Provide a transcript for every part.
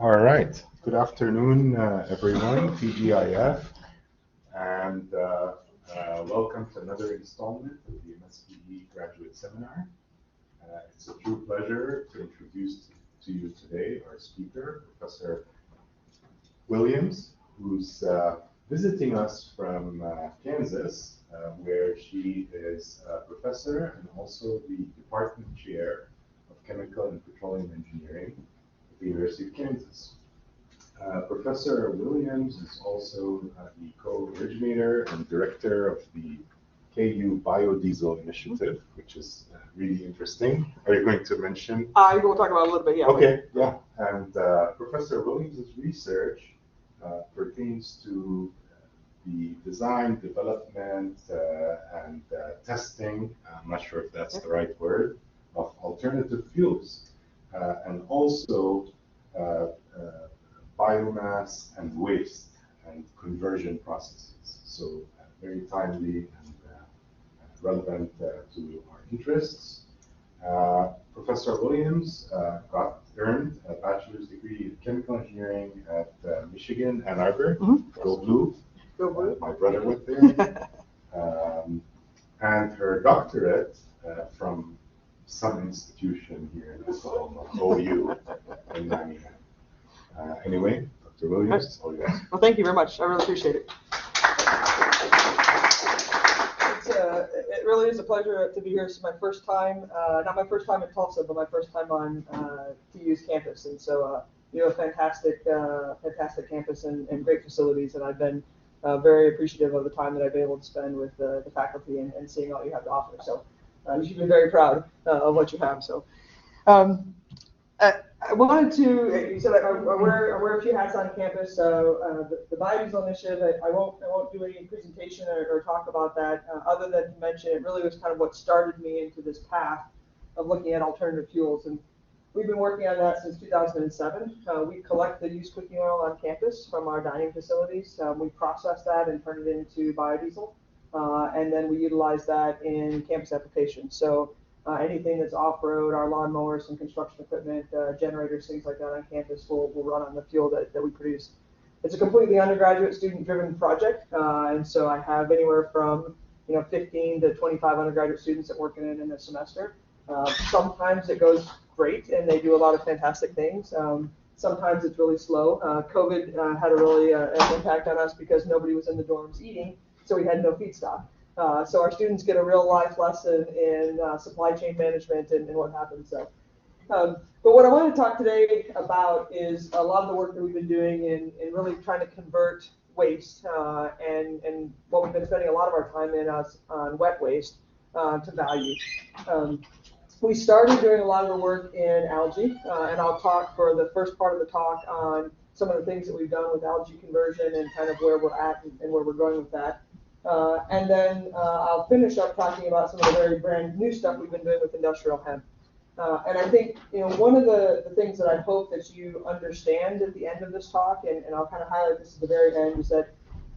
All right. Good afternoon, everyone, TGIF, and welcome to another installment of the MSPE Graduate Seminar. It's a true pleasure to introduce to you today our speaker, Professor Williams, who's visiting us from Kansas, where she is a professor and also the department chair of Chemical and Petroleum Engineering at the University of Kansas. Professor Williams is also the co-originator and director of the KU Biodiesel Initiative, which is really interesting. Are you going to mention? I will talk about it a little bit, yeah. Okay, yeah. And Professor Williams' research pertains to the design, development, and testing, I'm not sure if that's the right word, of alternative fuels, and also biomass and waste and conversion processes. So very timely and relevant to our interests. Professor Williams earned a bachelor's degree in chemical engineering at Michigan, Ann Arbor. Go Blue. Go Blue. My brother went there. And her doctorate from some institution here in Oklahoma, OU, in 99. Anyway, Dr. Williams, it's all yours. Well, thank you very much. I really appreciate it. It really is a pleasure to be here. This is my first time, not my first time in Tulsa, but my first time on TU's campus. And so, a fantastic campus and great facilities. And I've been very appreciative of the time that I've been able to spend with the faculty and seeing all you have to offer. So you should be very proud of what you have. So. I wanted to, you said I wear a few hats on campus, so the Biodiesel Initiative, I won't do any presentation or talk about that, other than to mention it really was kind of what started me into this path of looking at alternative fuels. And we've been working on that since 2007. We collect the used cooking oil on campus from our dining facilities. We process that and turn it into biodiesel, and then we utilize that in campus applications. So anything that's off-road, our lawnmowers, some construction equipment, generators, things like that on campus will run on the fuel that we produce. It's a completely undergraduate student-driven project, and so I have anywhere from 15 to 25 undergraduate students that work in a semester. Sometimes it goes great and they do a lot of fantastic things. Sometimes it's really slow. COVID had a really an impact on us because nobody was in the dorms eating, so we had no feedstock. So our students get a real life lesson in supply chain management and what happens. So, but what I want to talk today about is a lot of the work that we've been doing in really trying to convert waste and what we've been spending a lot of our time on wet waste to value. We started doing a lot of the work in algae, and I'll talk for the first part of the talk on some of the things that we've done with algae conversion and kind of where we're at and where we're going with that. And then I'll finish up talking about some of the very brand new stuff we've been doing with industrial hemp. And I think one of the things that I hope that you understand at the end of this talk, and I'll kind of highlight this at the very end, is that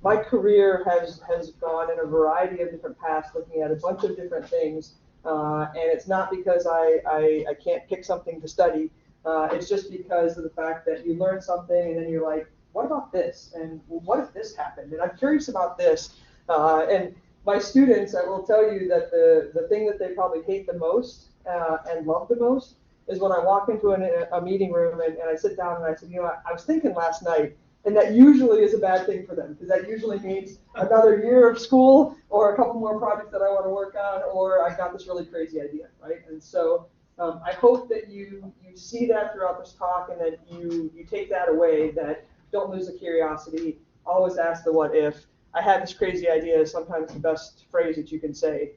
my career has gone in a variety of different paths, looking at a bunch of different things. And it's not because I can't pick something to study. It's just because of the fact that you learn something and then you're like, what about this? And what if this happened? And I'm curious about this. And my students, I will tell you that the thing that they probably hate the most and love the most is when I walk into a meeting room and I sit down and I said, I was thinking last night, and that usually is a bad thing for them because that usually means another year of school or a couple more projects that I want to work on, or I got this really crazy idea, right? And so I hope that you see that throughout this talk and that you take that away, that don't lose the curiosity, always ask the what if. I had this crazy idea is sometimes the best phrase that you can say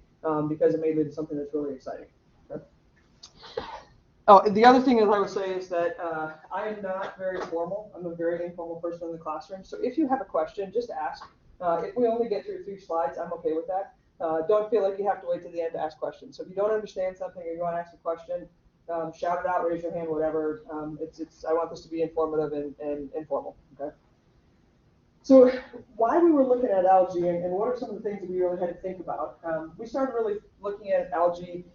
because it may lead to something that's really exciting. Okay? Oh, the other thing that I would say is that I am not very formal. I'm a very informal person in the classroom. So if you have a question, just ask. If we only get through 3 slides, I'm okay with that. Don't feel like you have to wait till the end to ask questions. So if you don't understand something or you want to ask a question, shout it out, raise your hand, whatever. I want this to be informative and informal. Okay. So why we were looking at algae and what are some of the things that we really had to think about? We started really looking at algae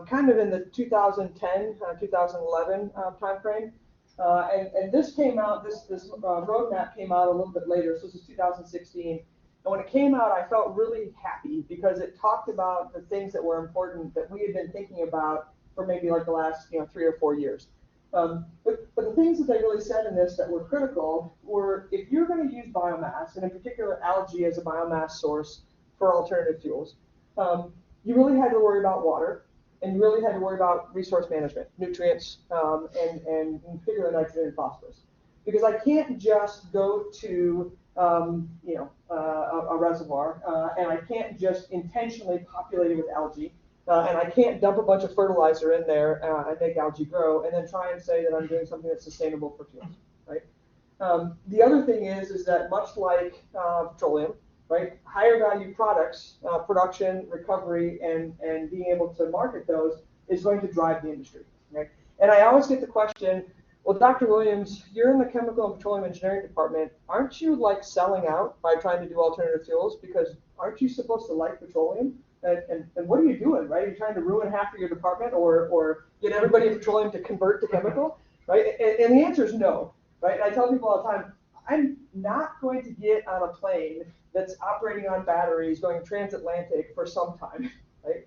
kind of in the 2010, 2011 timeframe. And this came out, this roadmap came out a little bit later, so this is 2016. And when it came out, I felt really happy because it talked about the things that were important that we had been thinking about for maybe like the last 3 or 4 years. But the things that they really said in this that were critical were if you're going to use biomass, and in particular algae as a biomass source for alternative fuels, you really had to worry about water, and you really had to worry about resource management, nutrients, and in particular nitrogen and phosphorus. Because I can't just go to a reservoir, and I can't just intentionally populate it with algae, and I can't dump a bunch of fertilizer in there and make algae grow, and then try and say that I'm doing something that's sustainable for fuels, right? The other thing is that much like petroleum, right, higher value products, production, recovery, and being able to market those is going to drive the industry, right? And I always get the question, well, Dr. Williams, you're in the chemical and petroleum engineering department. Aren't you like selling out by trying to do alternative fuels? Because aren't you supposed to like petroleum? And what are you doing, right? Are you trying to ruin half of your department or get everybody in petroleum to convert to chemical, right? And the answer is no, right? And I tell people all the time, I'm not going to get on a plane that's operating on batteries going transatlantic for some time, right?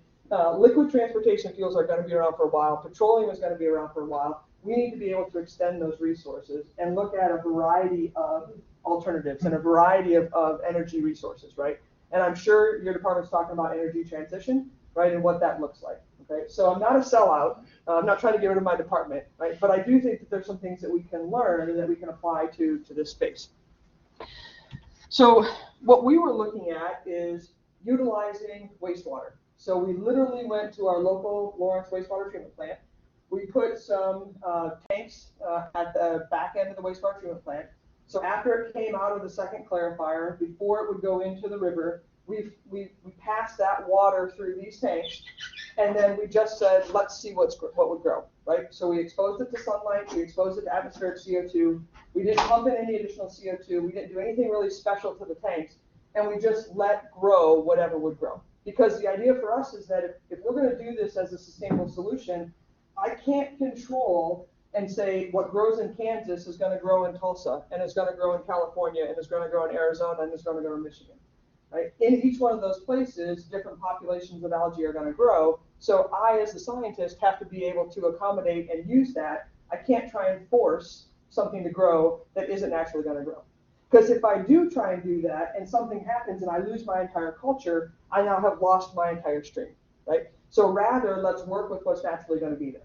Liquid transportation fuels are going to be around for a while. Petroleum is going to be around for a while. We need to be able to extend those resources and look at a variety of alternatives and a variety of energy resources, right? And I'm sure your department's talking about energy transition, right, and what that looks like, okay? So I'm not a sellout. I'm not trying to get rid of my department, right? But I do think that there's some things that we can learn and that we can apply to this space. So what we were looking at is utilizing wastewater. So we literally went to our local Lawrence wastewater treatment plant. We put some tanks at the back end of the wastewater treatment plant. So after it came out of the second clarifier, before it would go into the river, we passed that water through these tanks, and then we just said, let's see what would grow, right? So we exposed it to sunlight, we exposed it to atmospheric CO2, we didn't pump in any additional CO2, we didn't do anything really special to the tanks, and we just let grow whatever would grow. Because the idea for us is that if we're going to do this as a sustainable solution, I can't control and say what grows in Kansas is going to grow in Tulsa, and it's going to grow in California, and it's going to grow in Arizona, and it's going to grow in Michigan. Right? In each one of those places, different populations of algae are going to grow. So I, as the scientist, have to be able to accommodate and use that. I can't try and force something to grow that isn't naturally going to grow. Because if I do try and do that, and something happens and I lose my entire culture, I now have lost my entire stream. Right? So rather, let's work with what's naturally going to be there.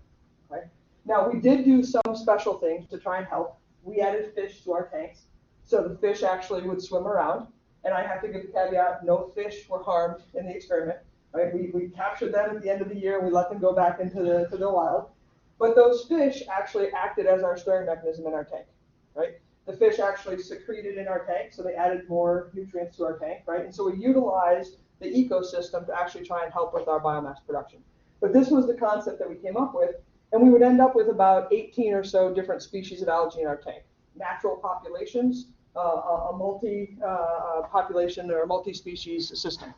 Right? Now, we did do some special things to try and help. We added fish to our tanks, so the fish actually would swim around. And I have to give the caveat, no fish were harmed in the experiment. Right? We captured them at the end of the year, and we let them go back into the wild. But those fish actually acted as our stirring mechanism in our tank. Right? The fish actually secreted in our tank, so they added more nutrients to our tank. Right? And so we utilized the ecosystem to actually try and help with our biomass production. But this was the concept that we came up with, and we would end up with about 18 or so different species of algae in our tank. Natural populations, a multi-population or multi-species system.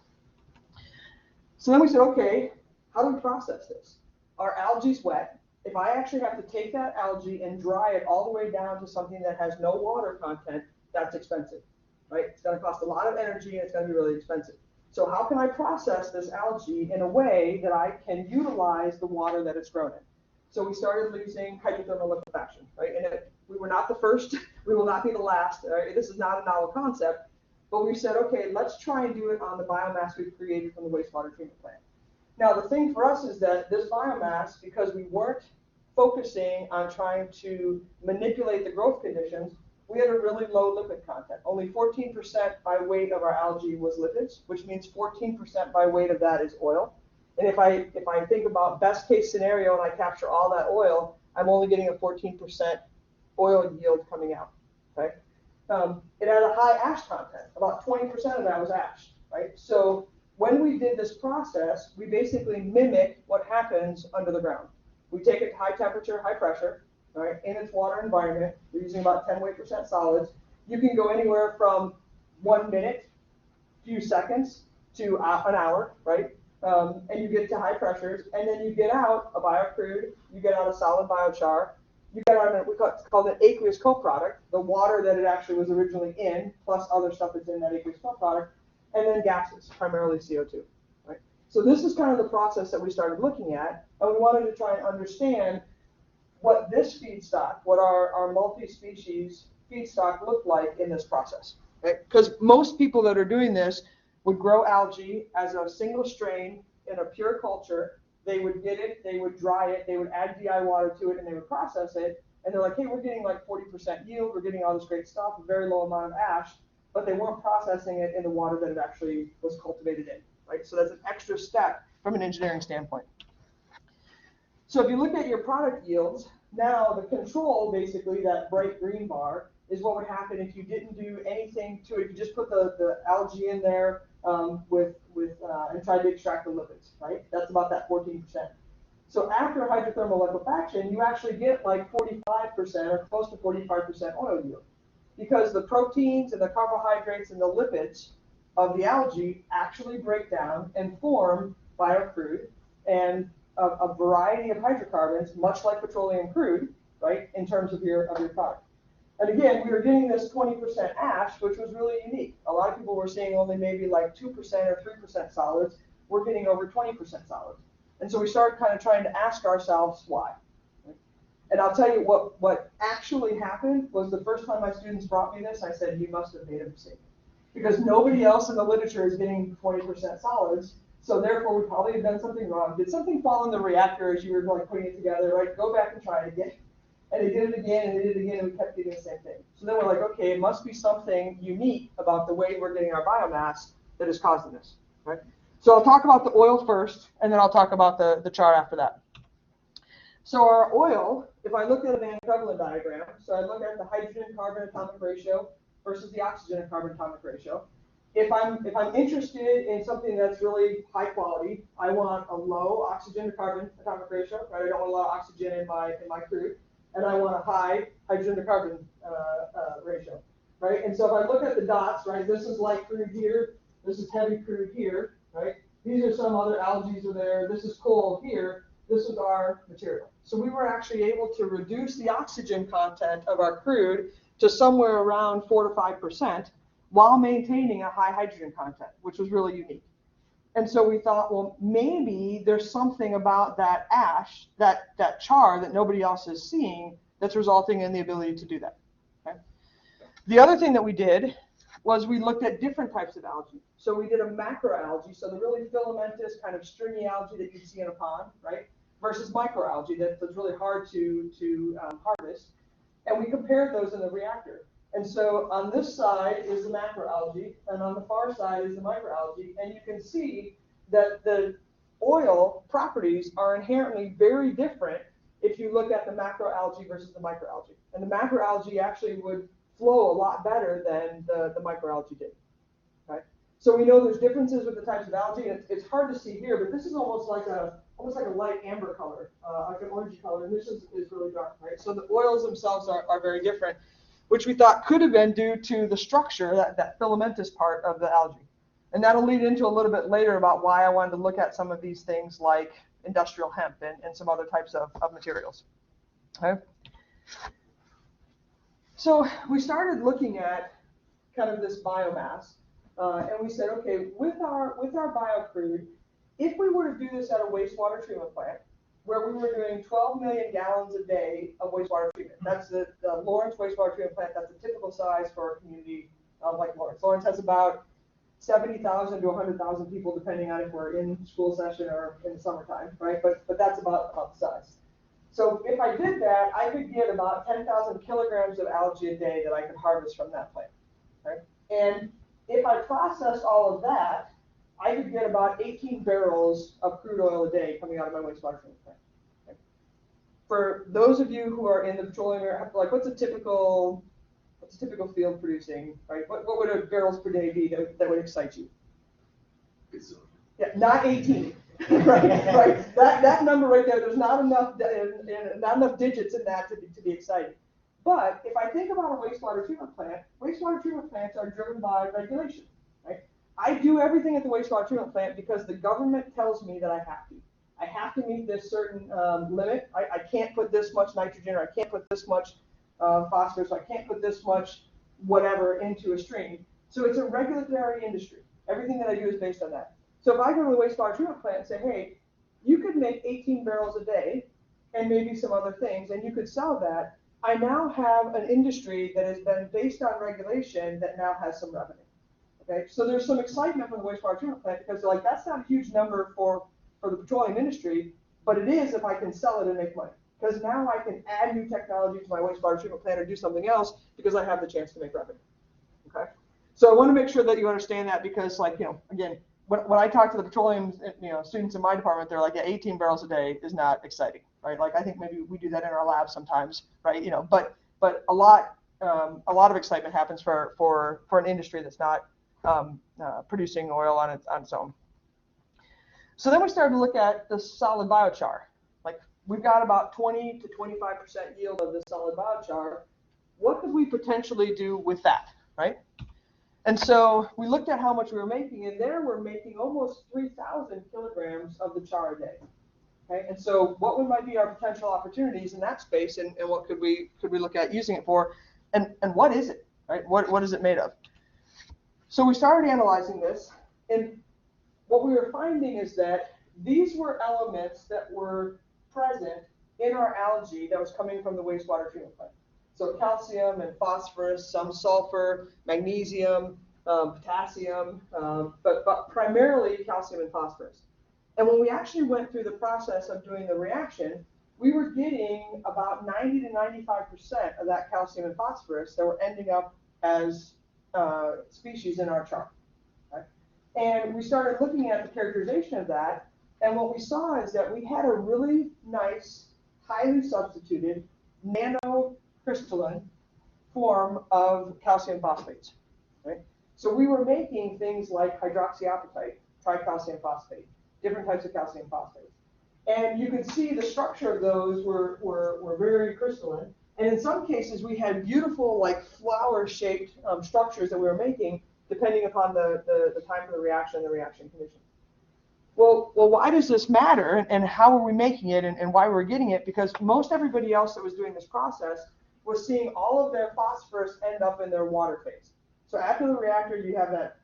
So then we said, okay, how do we process this? Our algae's wet. If I actually have to take that algae and dry it all the way down to something that has no water content, that's expensive, right? It's going to cost a lot of energy, and it's going to be really expensive. So how can I process this algae in a way that I can utilize the water that it's grown in? So we started using hydrothermal liquefaction, right? And we were not the first, we will not be the last. Right? This is not a novel concept, but we said, okay, let's try and do it on the biomass we've created from the wastewater treatment plant. Now, the thing for us is that this biomass, because we weren't focusing on trying to manipulate the growth conditions, we had a really low lipid content. Only 14% by weight of our algae was lipids, which means 14% by weight of that is oil. And if I think about best case scenario and I capture all that oil, I'm only getting a 14% oil yield coming out. Okay? It had a high ash content. About 20% of that was ash. Right? So when we did this process, we basically mimic what happens under the ground. We take it to high temperature, high pressure, right, in its water environment. We're using about 10 weight % solids. You can go anywhere from 1 minute, few seconds, to an hour, right? And you get to high pressures, and then you get out a biocrude, you get out a solid biochar, you get on it's called an aqueous coproduct, the water that it actually was originally in, plus other stuff that's in that aqueous coproduct, and then gases, primarily CO2. Right? So this is kind of the process that we started looking at, and we wanted to try and understand what this feedstock, what our multi-species feedstock looked like in this process. Because most people that are doing this would grow algae as a single strain in a pure culture. They would get it, they would dry it, they would add DI water to it, and they would process it. And they're like, hey, we're getting like 40% yield, we're getting all this great stuff, a very low amount of ash, but they weren't processing it in the water that it actually was cultivated in. Right? So that's an extra step from an engineering standpoint. So if you look at your product yields, now the control, basically that bright green bar, is what would happen if you didn't do anything to it. You just put the algae in there and tried to extract the lipids, right? That's about that 14%. So after hydrothermal liquefaction, you actually get like 45% or close to 45% oil yield, because the proteins and the carbohydrates and the lipids of the algae actually break down and form biocrude and a variety of hydrocarbons, much like petroleum crude, right, in terms of your product. And again, we were getting this 20% ash, which was really unique. A lot of people were seeing only maybe like 2% or 3% solids. We're getting over 20% solids. And so we started kind of trying to ask ourselves why. And I'll tell you what actually happened was the first time my students brought me this, I said, you must have made a mistake. Because nobody else in the literature is getting 20% solids. So therefore, we probably have done something wrong. Did something fall in the reactor as you were like putting it together, right? Go back and try it again. And they did it again, and they did it again, and we kept getting the same thing. So then we're like, okay, it must be something unique about the way we're getting our biomass that is causing this, right? So I'll talk about the oil first, and then I'll talk about the chart after that. So our oil, if I look at a Van Crevelen diagram, so I look at the hydrogen-carbon atomic ratio versus the oxygen-carbon atomic ratio. If I'm interested in something that's really high quality, I want a low oxygen to carbon atomic ratio, right? I don't want a lot of oxygen in my crude, and I want a high hydrogen to carbon ratio, right? And so if I look at the dots, right, this is light crude here, this is heavy crude here, right? These are some other algae are there. This is coal here. This is our material. So we were actually able to reduce the oxygen content of our crude to somewhere around 4 to 5%. While maintaining a high hydrogen content, which was really unique. And so we thought, well, maybe there's something about that ash, that char that nobody else is seeing that's resulting in the ability to do that. Okay? The other thing that we did was we looked at different types of algae. So we did a macroalgae, so the really filamentous kind of stringy algae that you see in a pond, right, versus microalgae that's really hard to harvest. And we compared those in the reactor. And so on this side is the macroalgae, and on the far side is the microalgae. And you can see that the oil properties are inherently very different if you look at the macroalgae versus the microalgae. And the macroalgae actually would flow a lot better than the microalgae did. Right? So we know there's differences with the types of algae, and it's hard to see here, but this is almost like a light amber color, like an orangey color, and this is really dark, right? So the oils themselves are very different, which we thought could have been due to the structure, that filamentous part of the algae. And that'll lead into a little bit later about why I wanted to look at some of these things like industrial hemp and some other types of materials. Okay. So we started looking at kind of this biomass, and we said, okay, with our biocrude, if we were to do this at a wastewater treatment plant, where we were doing 12 million gallons a day of wastewater treatment. That's the Lawrence wastewater treatment plant. That's a typical size for a community like Lawrence. Lawrence has about 70,000 to 100,000 people, depending on if we're in school session or in the summertime, right? But that's about the size. So if I did that, I could get about 10,000 kilograms of algae a day that I could harvest from that plant, right? And if I processed all of that, I could get about 18 barrels of crude oil a day coming out of my wastewater treatment plant. Okay. For those of you who are in the petroleum area, like what's a typical field producing, right? What would a barrels per day be that would excite you? Yeah, not 18. right. That number right there, there's not enough digits in that to be exciting. But if I think about a wastewater treatment plants are driven by regulation, right? I do everything at the wastewater treatment plant because the government tells me that I have to. I have to meet this certain limit. I can't put this much nitrogen, or I can't put this much phosphorus, or I can't put this much whatever into a stream. So it's a regulatory industry. Everything that I do is based on that. So if I go to the wastewater treatment plant and say, hey, you could make 18 barrels a day and maybe some other things, and you could sell that, I now have an industry that has been based on regulation that now has some revenue. Okay, so there's some excitement from the wastewater treatment plant because they're like, that's not a huge number for the petroleum industry, but it is if I can sell it and make money. Because now I can add new technology to my wastewater treatment plant or do something else because I have the chance to make revenue. Okay, so I want to make sure that you understand that because, like, again, when I talk to the petroleum, students in my department, they're like, yeah, 18 barrels a day is not exciting, right? Like, I think maybe we do that in our lab sometimes, right? But a lot of excitement happens for an industry that's not producing oil on its own. So then we started to look at the solid biochar. Like, we've got about 20 to 25% yield of the solid biochar. What could we potentially do with that, right? And so we looked at how much we were making, and there we're making almost 3,000 kilograms of the char a day. Okay, and so what might be our potential opportunities in that space, and what could we look at using it for, and what is it, right? What is it made of? So we started analyzing this, and what we were finding is that these were elements that were present in our algae that was coming from the wastewater treatment plant. So calcium and phosphorus, some sulfur, magnesium, potassium, but primarily calcium and phosphorus. And when we actually went through the process of doing the reaction, we were getting about 90 to 95% of that calcium and phosphorus that were ending up as species in our char. Right? And we started looking at the characterization of that, and what we saw is that we had a really nice, highly substituted, nanocrystalline form of calcium phosphates. Right? So we were making things like hydroxyapatite, tricalcium phosphate, different types of calcium phosphates. And you can see the structure of those were very crystalline. And in some cases, we had beautiful, like, flower-shaped structures that we were making, depending upon the time of the reaction and the reaction condition. Well, why does this matter, and how are we making it, and why we're getting it? Because most everybody else that was doing this process was seeing all of their phosphorus end up in their water phase. So after the reactor, you have that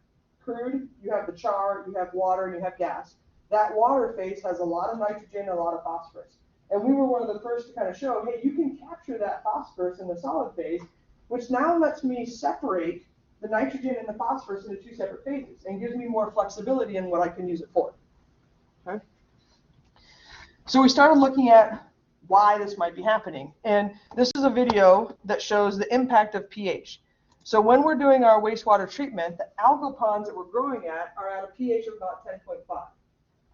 crude, you have the char, you have water, and you have gas. That water phase has a lot of nitrogen and a lot of phosphorus. And we were one of the first to kind of show, hey, you can capture that phosphorus in the solid phase, which now lets me separate the nitrogen and the phosphorus into two separate phases and gives me more flexibility in what I can use it for. Okay? So we started looking at why this might be happening. And this is a video that shows the impact of pH. So when we're doing our wastewater treatment, the algal ponds that we're growing at are at a pH of about 10.5.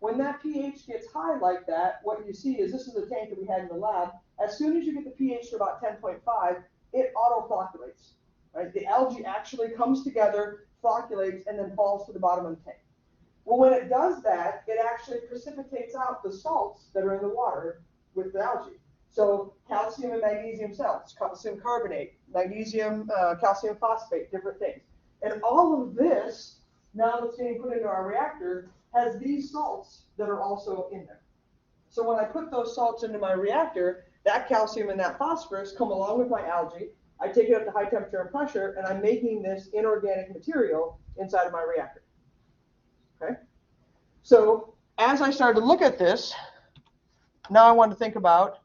When that pH gets high like that, what you see is, this is a tank that we had in the lab. As soon as you get the pH to about 10.5, it autoflocculates. Right? The algae actually comes together, flocculates, and then falls to the bottom of the tank. Well, when it does that, it actually precipitates out the salts that are in the water with the algae. So calcium and magnesium salts, calcium carbonate, magnesium, calcium phosphate, different things. And all of this, now that's being put into our reactor, has these salts that are also in there. So when I put those salts into my reactor, that calcium and that phosphorus come along with my algae. I take it up to high temperature and pressure, and I'm making this inorganic material inside of my reactor. Okay? So as I started to look at this, now I want to think about,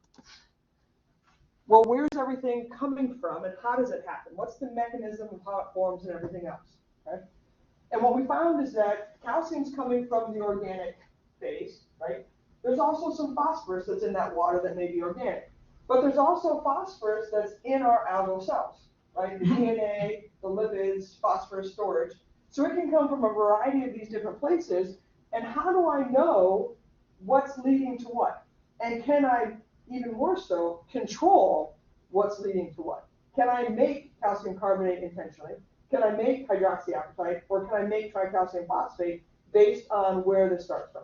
well, where's everything coming from, and how does it happen? What's the mechanism of how it forms and everything else? Okay? And what we found is that calcium's coming from the organic phase, right? There's also some phosphorus that's in that water that may be organic. But there's also phosphorus that's in our algal cells, right? The DNA, the lipids, phosphorus storage. So it can come from a variety of these different places. And how do I know what's leading to what? And can I, even more so, control what's leading to what? Can I make calcium carbonate intentionally? Can I make hydroxyapatite, or can I make tricalcium phosphate based on where this starts from?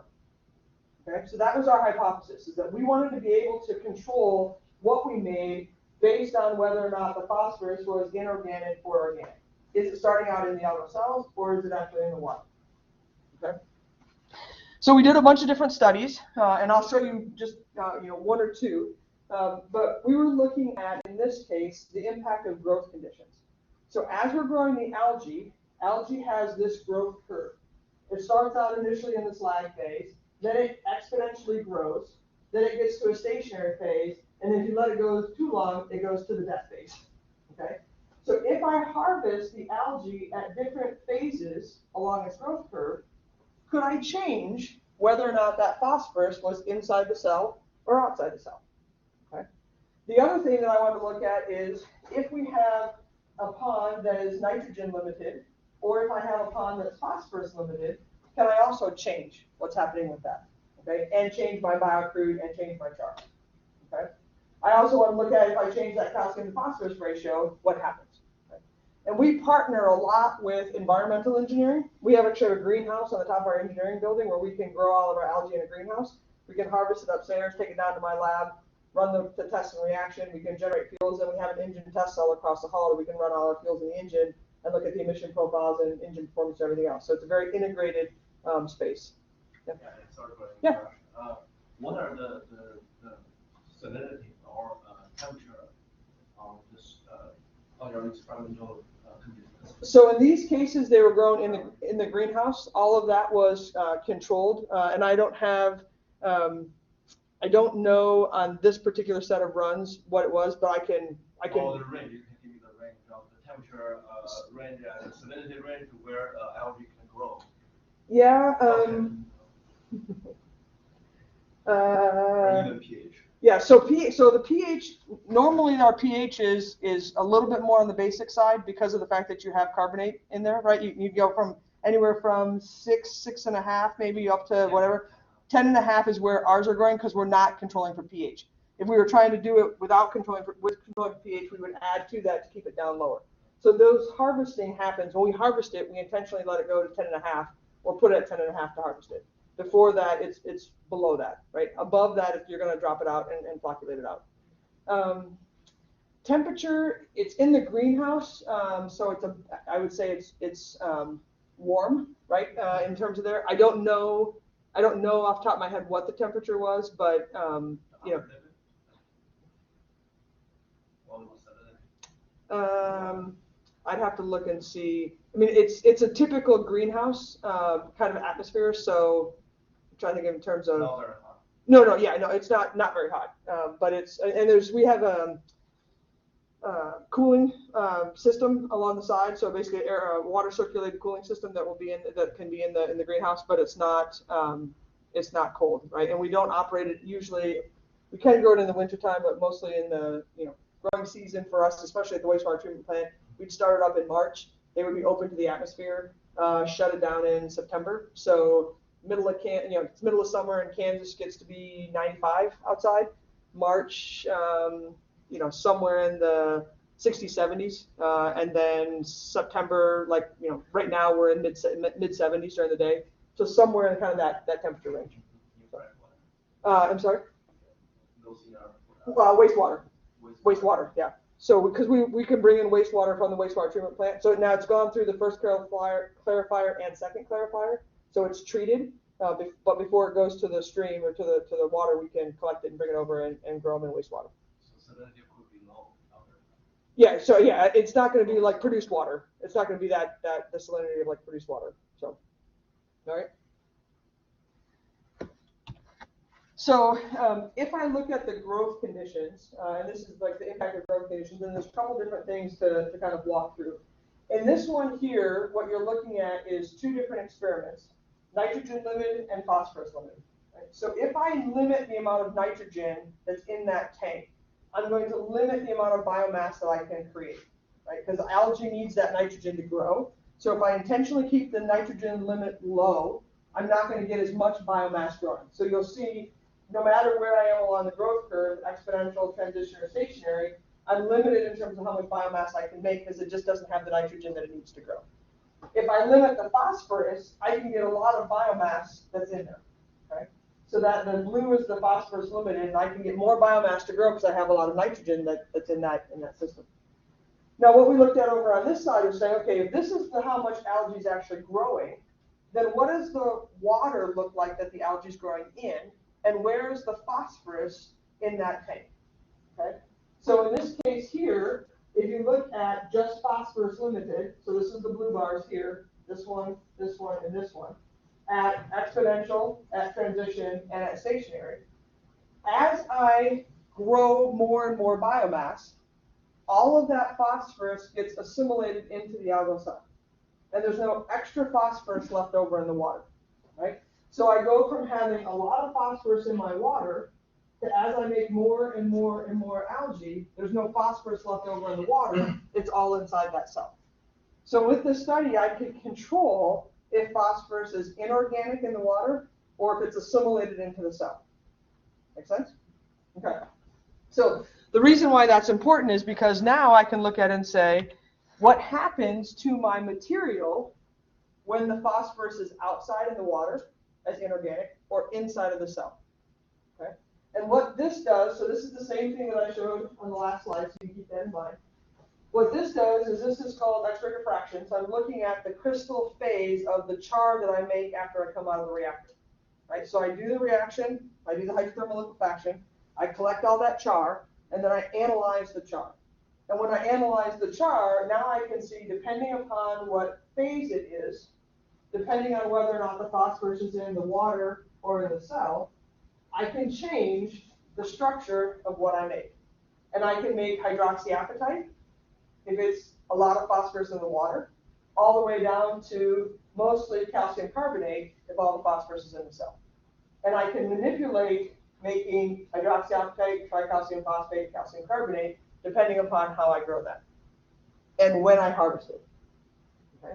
Okay, so that was our hypothesis, is that we wanted to be able to control what we made based on whether or not the phosphorus was inorganic or organic. Is it starting out in the algal cells, or is it actually in the water? Okay. So we did a bunch of different studies, and I'll show you just one or two. But we were looking at, in this case, the impact of growth conditions. So as we're growing the algae, algae has this growth curve. It starts out initially in this lag phase, then it exponentially grows, then it gets to a stationary phase, and if you let it go too long, it goes to the death phase. Okay? So if I harvest the algae at different phases along its growth curve, could I change whether or not that phosphorus was inside the cell or outside the cell? Okay. The other thing that I want to look at is if we have a pond that is nitrogen limited, or if I have a pond that's phosphorus limited, can I also change what's happening with that? Okay, and change my biocrude and change my char. Okay. I also want to look at if I change that calcium to phosphorus ratio, what happens? And we partner a lot with environmental engineering. We have actually a greenhouse on the top of our engineering building where we can grow all of our algae in a greenhouse. We can harvest it upstairs, take it down to my lab, run the test and reaction. We can generate fuels, and we have an engine test cell across the hall that we can run all our fuels in the engine and look at the emission profiles and engine performance and everything else. So it's a very integrated space. Yeah, sorry for the yeah. What are the salinity or temperature of this on your experimental conditions? So in these cases, they were grown in the greenhouse. All of that was controlled, and I don't have, I don't know on this particular set of runs what it was, but I can. Oh, the range. You can give me the range of the temperature range and the salinity range where algae can grow. Yeah. Or even pH. Yeah, so the pH, normally our pH is a little bit more on the basic side because of the fact that you have carbonate in there, right? You go from anywhere from 6.5, maybe up to whatever. 10.5 is where ours are growing because we're not controlling for pH. If we were trying to do it without controlling for pH, we would add to that to keep it down lower. So those harvesting happens, when we harvest it, we intentionally let it go to 10.5 or put it at 10.5 to harvest it. Before that, it's below that, right? Above that, if you're going to drop it out and flocculate it out. Temperature, it's in the greenhouse, so I would say it's warm, right? In terms of there, I don't know off the top of my head what the temperature was, but I'd have to look and see. I mean, it's a typical greenhouse kind of atmosphere, so. Trying to think in terms of Not very hot. No, it's not very hot, but we have a cooling system along the side, so basically water circulated cooling system that can be in the greenhouse, but it's not cold, right? And we don't operate it usually. We can grow it in the wintertime, but mostly in the growing season for us, especially at the wastewater treatment plant. We'd start it up in March. They would be open to the atmosphere. Shut it down in September. So it's middle of summer in Kansas, gets to be 95 outside. March, somewhere in the 60s, 70s, and then September, right now we're in mid 70s during the day, so somewhere in kind of that temperature range. I'm sorry. Wastewater, yeah. So because we can bring in wastewater from the wastewater treatment plant, so now it's gone through the first clarifier and second clarifier. So it's treated, but before it goes to the stream or to the water, we can collect it and bring it over and grow them in wastewater. So salinity could be low. Yeah. So yeah, it's not going to be like produced water. It's not going to be that the salinity of like produced water. So, all right. So if I look at the growth conditions, and this is like the impact of growth conditions, and there's a couple different things to kind of walk through. In this one here, what you're looking at is two different experiments, nitrogen limited and phosphorus limited. Right? So if I limit the amount of nitrogen that's in that tank, I'm going to limit the amount of biomass that I can create, right? Because algae needs that nitrogen to grow. So if I intentionally keep the nitrogen limit low, I'm not going to get as much biomass growing. So you'll see, no matter where I am along the growth curve, exponential, transition, or stationary, I'm limited in terms of how much biomass I can make because it just doesn't have the nitrogen that it needs to grow. If I limit the phosphorus, I can get a lot of biomass that's in there. Okay? So that the blue is the phosphorus limited, and I can get more biomass to grow because I have a lot of nitrogen that's in that system. Now what we looked at over on this side is saying, okay, if this is how much algae is actually growing, then what does the water look like that the algae is growing in, and where is the phosphorus in that tank? Okay? So in this case here, if you look at just phosphorus limited, so this is the blue bars here, this one, and this one, at exponential, at transition, and at stationary, as I grow more and more biomass, all of that phosphorus gets assimilated into the algal cell. And there's no extra phosphorus left over in the water, right? So I go from having a lot of phosphorus in my water to, as I make more and more and more algae, there's no phosphorus left over in the water. It's all inside that cell. So with this study, I could control if phosphorus is inorganic in the water or if it's assimilated into the cell. Make sense? Okay. So the reason why that's important is because now I can look at it and say, what happens to my material when the phosphorus is outside in the water as inorganic or inside of the cell? Okay? And what this does, so this is the same thing that I showed on the last slide, so you keep that in mind. What this does is this is called X-ray diffraction. So I'm looking at the crystal phase of the char that I make after I come out of the reactor. Right? So I do the reaction, I do the hydrothermal liquefaction, I collect all that char, and then I analyze the char. And when I analyze the char, now I can see, depending upon what phase it is, depending on whether or not the phosphorus is in the water or in the cell, I can change the structure of what I make. And I can make hydroxyapatite if it's a lot of phosphorus in the water, all the way down to mostly calcium carbonate if all the phosphorus is in the cell. And I can manipulate making hydroxyapatite, tricalcium phosphate, calcium carbonate, depending upon how I grow that and when I harvest it. Okay?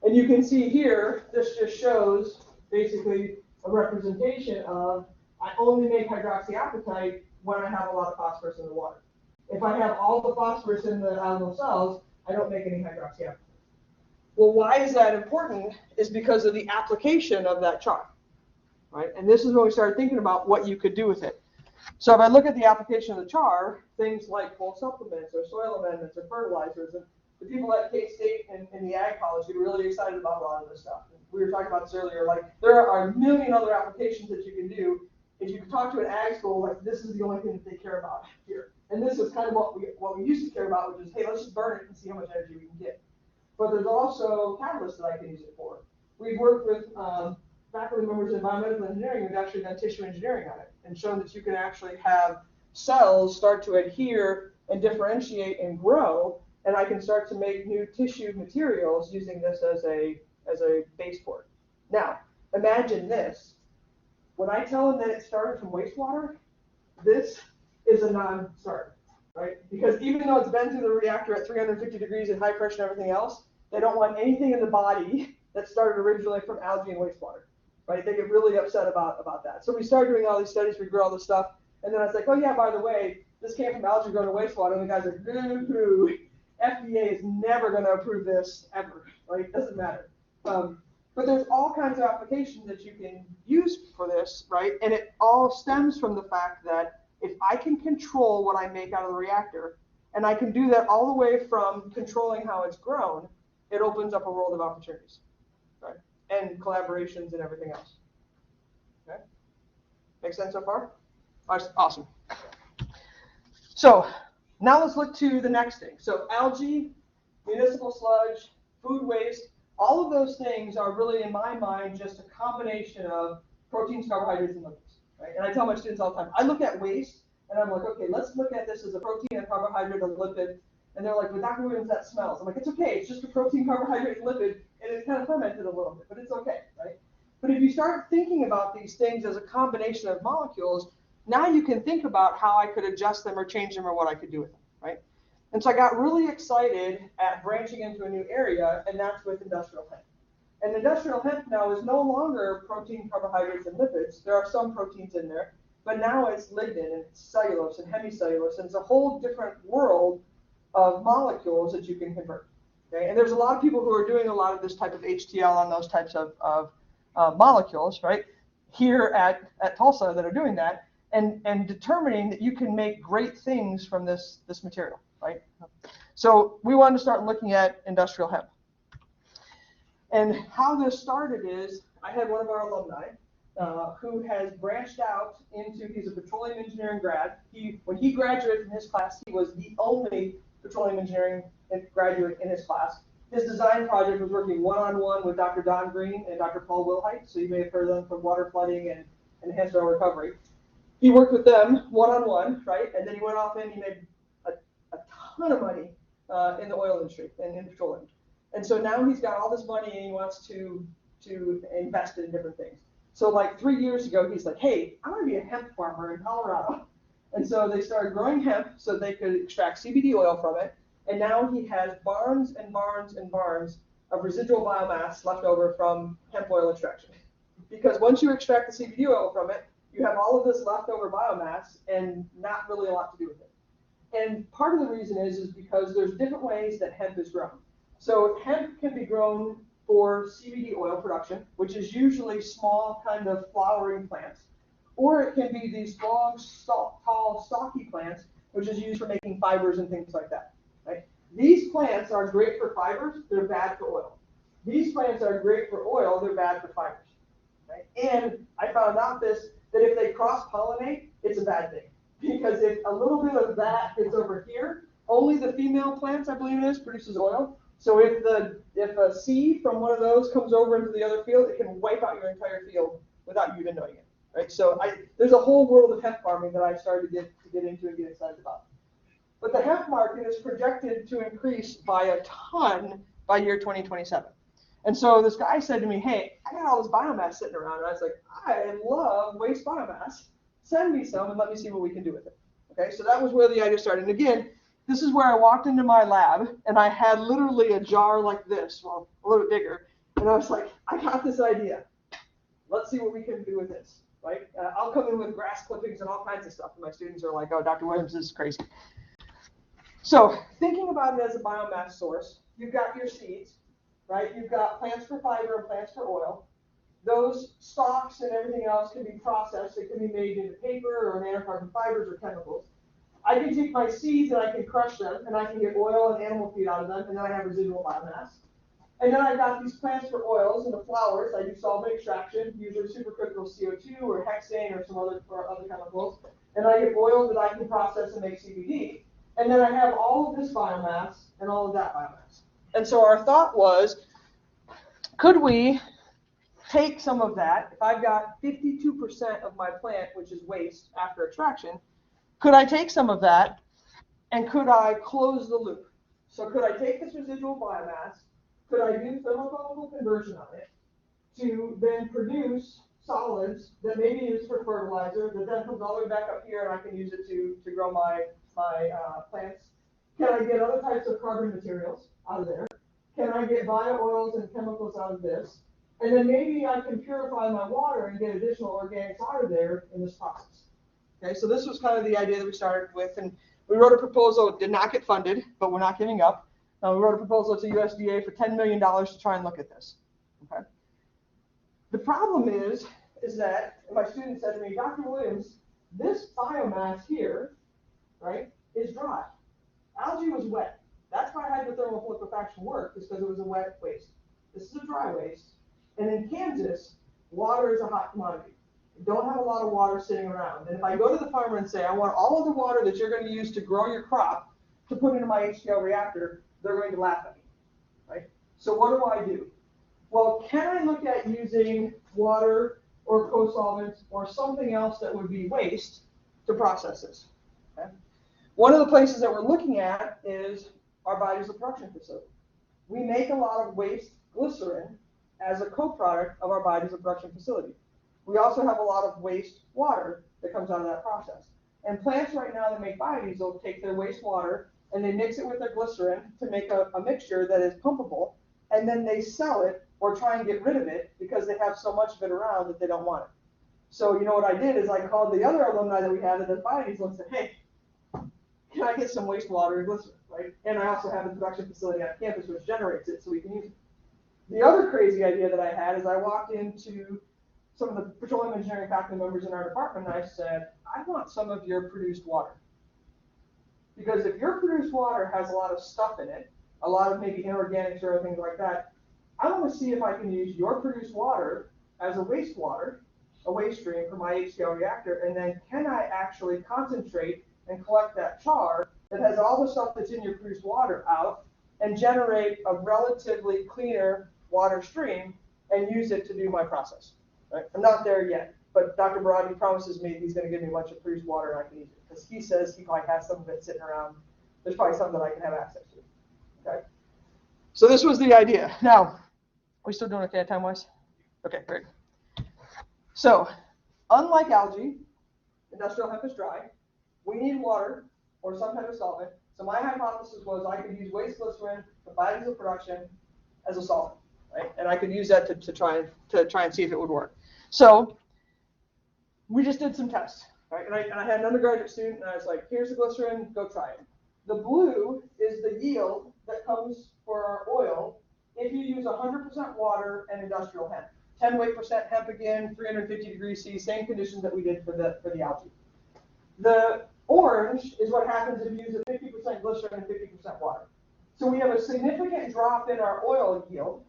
And you can see here, this just shows basically a representation of I only make hydroxyapatite when I have a lot of phosphorus in the water. If I have all the phosphorus in the algal cells, I don't make any hydroxyapatite. Well, why is that important? Is because of the application of that char. Right? And this is when we started thinking about what you could do with it. So if I look at the application of the char, things like full supplements or soil amendments or fertilizers, and the people at K-State and in the ag college get really excited about a lot of this stuff. And we were talking about this earlier, like there are a million other applications that you can do. If you talk to an ag school, like this is the only thing that they care about here. And this is kind of what we used to care about, which is, hey, let's just burn it and see how much energy we can get. But there's also catalysts that I can use it for. We've worked with faculty members in biomedical engineering who've actually done tissue engineering on it and shown that you can actually have cells start to adhere and differentiate and grow, and I can start to make new tissue materials using this as a base port. Now, imagine this. When I tell them that it started from wastewater, this is a non-starter, right? Because even though it's been through the reactor at 350 degrees and high pressure and everything else, they don't want anything in the body that started originally from algae and wastewater. Right? They get really upset about that. So we started doing all these studies, we grew all this stuff, and then I was like, oh yeah, by the way, this came from algae grown to wastewater, and the guys are like, boo-hoo, FDA is never going to approve this ever, right? It doesn't matter. But there's all kinds of applications that you can use for this, right? And it all stems from the fact that if I can control what I make out of the reactor, and I can do that all the way from controlling how it's grown, it opens up a world of opportunities, right? And collaborations and everything else. Okay? Make sense so far? Awesome. So now let's look to the next thing. So algae, municipal sludge, food waste, all of those things are really, in my mind, just a combination of proteins, carbohydrates, and lipids. Right? And I tell my students all the time, I look at waste, and I'm like, okay, let's look at this as a protein, a carbohydrate, a lipid. And they're like, well, Dr. Williams, that smells. I'm like, it's okay. It's just a protein, carbohydrate, and lipid, and it's kind of fermented a little bit, but it's okay, right? But if you start thinking about these things as a combination of molecules, now you can think about how I could adjust them or change them or what I could do with them, right? And so I got really excited at branching into a new area, and that's with industrial hemp. And industrial hemp now is no longer protein, carbohydrates, and lipids. There are some proteins in there, but now it's lignin and it's cellulose and hemicellulose, and it's a whole different world of molecules that you can convert. Okay? And there's a lot of people who are doing a lot of this type of HTL on those types of molecules, right, here at Tulsa that are doing that, and determining that you can make great things from this material, right? So we wanted to start looking at industrial hemp. And how this started is I had one of our alumni who has branched out into, he's a petroleum engineering grad. When he graduated from his class, he was the only petroleum engineering graduate in his class. His design project was working one-on-one with Dr. Don Green and Dr. Paul Wilhite, so you may have heard of them from water flooding and enhanced oil recovery. He worked with them one-on-one, right? And then he went off and he made a ton of money in the oil industry and in petroleum. And so now he's got all this money and he wants to invest in different things. So like 3 years ago, he's like, hey, I want to be a hemp farmer in Colorado. And so they started growing hemp so they could extract CBD oil from it. And now he has barns and barns and barns of residual biomass left over from hemp oil extraction. Because once you extract the CBD oil from it, you have all of this leftover biomass and not really a lot to do with it. And part of the reason is because there's different ways that hemp is grown. So hemp can be grown for CBD oil production, which is usually small kind of flowering plants, or it can be these long, tall, stocky plants, which is used for making fibers and things like that. Right? These plants are great for fibers, they're bad for oil. These plants are great for oil, they're bad for fibers. Right? And I found out that if they cross-pollinate, it's a bad thing. Because if a little bit of that is over here, only the female plants, I believe it is, produces oil. So if a seed from one of those comes over into the other field, it can wipe out your entire field without you even knowing it. Right? So there's a whole world of hemp farming that I started to get into and get excited about. But the hemp market is projected to increase by a ton by year 2027. And so this guy said to me, hey, I got all this biomass sitting around. And I was like, I love waste biomass. Send me some and let me see what we can do with it. Okay, so that was where the idea started. And again, this is where I walked into my lab and I had literally a jar like this, well, a little bit bigger. And I was like, I got this idea. Let's see what we can do with this, right? I'll come in with grass clippings and all kinds of stuff. And my students are like, oh, Dr. Williams, this is crazy. So thinking about it as a biomass source, you've got your seeds, right? You've got plants for fiber and plants for oil. Those stalks and everything else can be processed. It can be made into paper or nanocarbon fibers or chemicals. I can take my seeds and I can crush them, and I can get oil and animal feed out of them, and then I have residual biomass. And then I've got these plants for oils and the flowers. I do solvent extraction, usually supercritical CO2 or hexane or some other chemicals. And I get oil that I can process and make CBD. And then I have all of this biomass and all of that biomass. And so our thought was, could we take some of that? If I've got 52% of my plant, which is waste after extraction, could I take some of that and could I close the loop? So could I take this residual biomass, could I do thermochemical conversion on it to then produce solids that may be used for fertilizer that then comes all the way back up here and I can use it to grow my plants? Can I get other types of carbon materials out of there? Can I get bio oils and chemicals out of this? And then maybe I can purify my water and get additional organics out of there in this process. Okay, so this was kind of the idea that we started with, and we wrote a proposal. It did not get funded, but we're not giving up. We wrote a proposal to USDA for $10 million to try and look at this. Okay. The problem is that my student said to me, Dr. Williams, this biomass here, right, is dry. Algae was wet. That's why hydrothermal liquefaction worked, is because it was a wet waste. This is a dry waste. And in Kansas, water is a hot commodity. You don't have a lot of water sitting around. And if I go to the farmer and say, I want all of the water that you're going to use to grow your crop to put into my HDL reactor, they're going to laugh at me, right? So what do? Well, can I look at using water or co-solvents or something else that would be waste to process this? Okay? One of the places that we're looking at is our biodiesel production facility. We make a lot of waste glycerin as a co-product of our biodiesel production facility. We also have a lot of waste water that comes out of that process. And plants right now that make biodiesel take their wastewater and they mix it with their glycerin to make a mixture that is pumpable, and then they sell it or try and get rid of it because they have so much of it around that they don't want it. So you know what I did is I called the other alumni that we had at the biodiesel and said, hey, can I get some wastewater and glycerin, right? And I also have a production facility on campus which generates it so we can use it. The other crazy idea that I had is I walked into some of the petroleum engineering faculty members in our department and I said, I want some of your produced water. Because if your produced water has a lot of stuff in it, a lot of maybe inorganics or things like that, I want to see if I can use your produced water as a wastewater, a waste stream for my HCl reactor, and then can I actually concentrate and collect that char that has all the stuff that's in your produced water out and generate a relatively cleaner water stream and use it to do my process. Right? I'm not there yet, but Dr. Barati promises me he's going to give me a bunch of produced water and I can use it because he says he probably has some of it sitting around. There's probably some that I can have access to. Okay. So this was the idea. Now, are we still doing okay time-wise? Okay, great. So, unlike algae, industrial hemp is dry. We need water or some type of solvent. So my hypothesis was I could use waste glycerin for biodiesel production as a solvent, right? And I could use that to try and see if it would work. So we just did some tests, right? And I had an undergraduate student, and I was like, here's the glycerin, go try it. The blue is the yield that comes for our oil if you use 100% water and industrial hemp. 10 weight percent hemp again, 350 degrees C, same conditions that we did for the algae. The orange is what happens if you use a 50% glycerin and 50% water. So we have a significant drop in our oil yield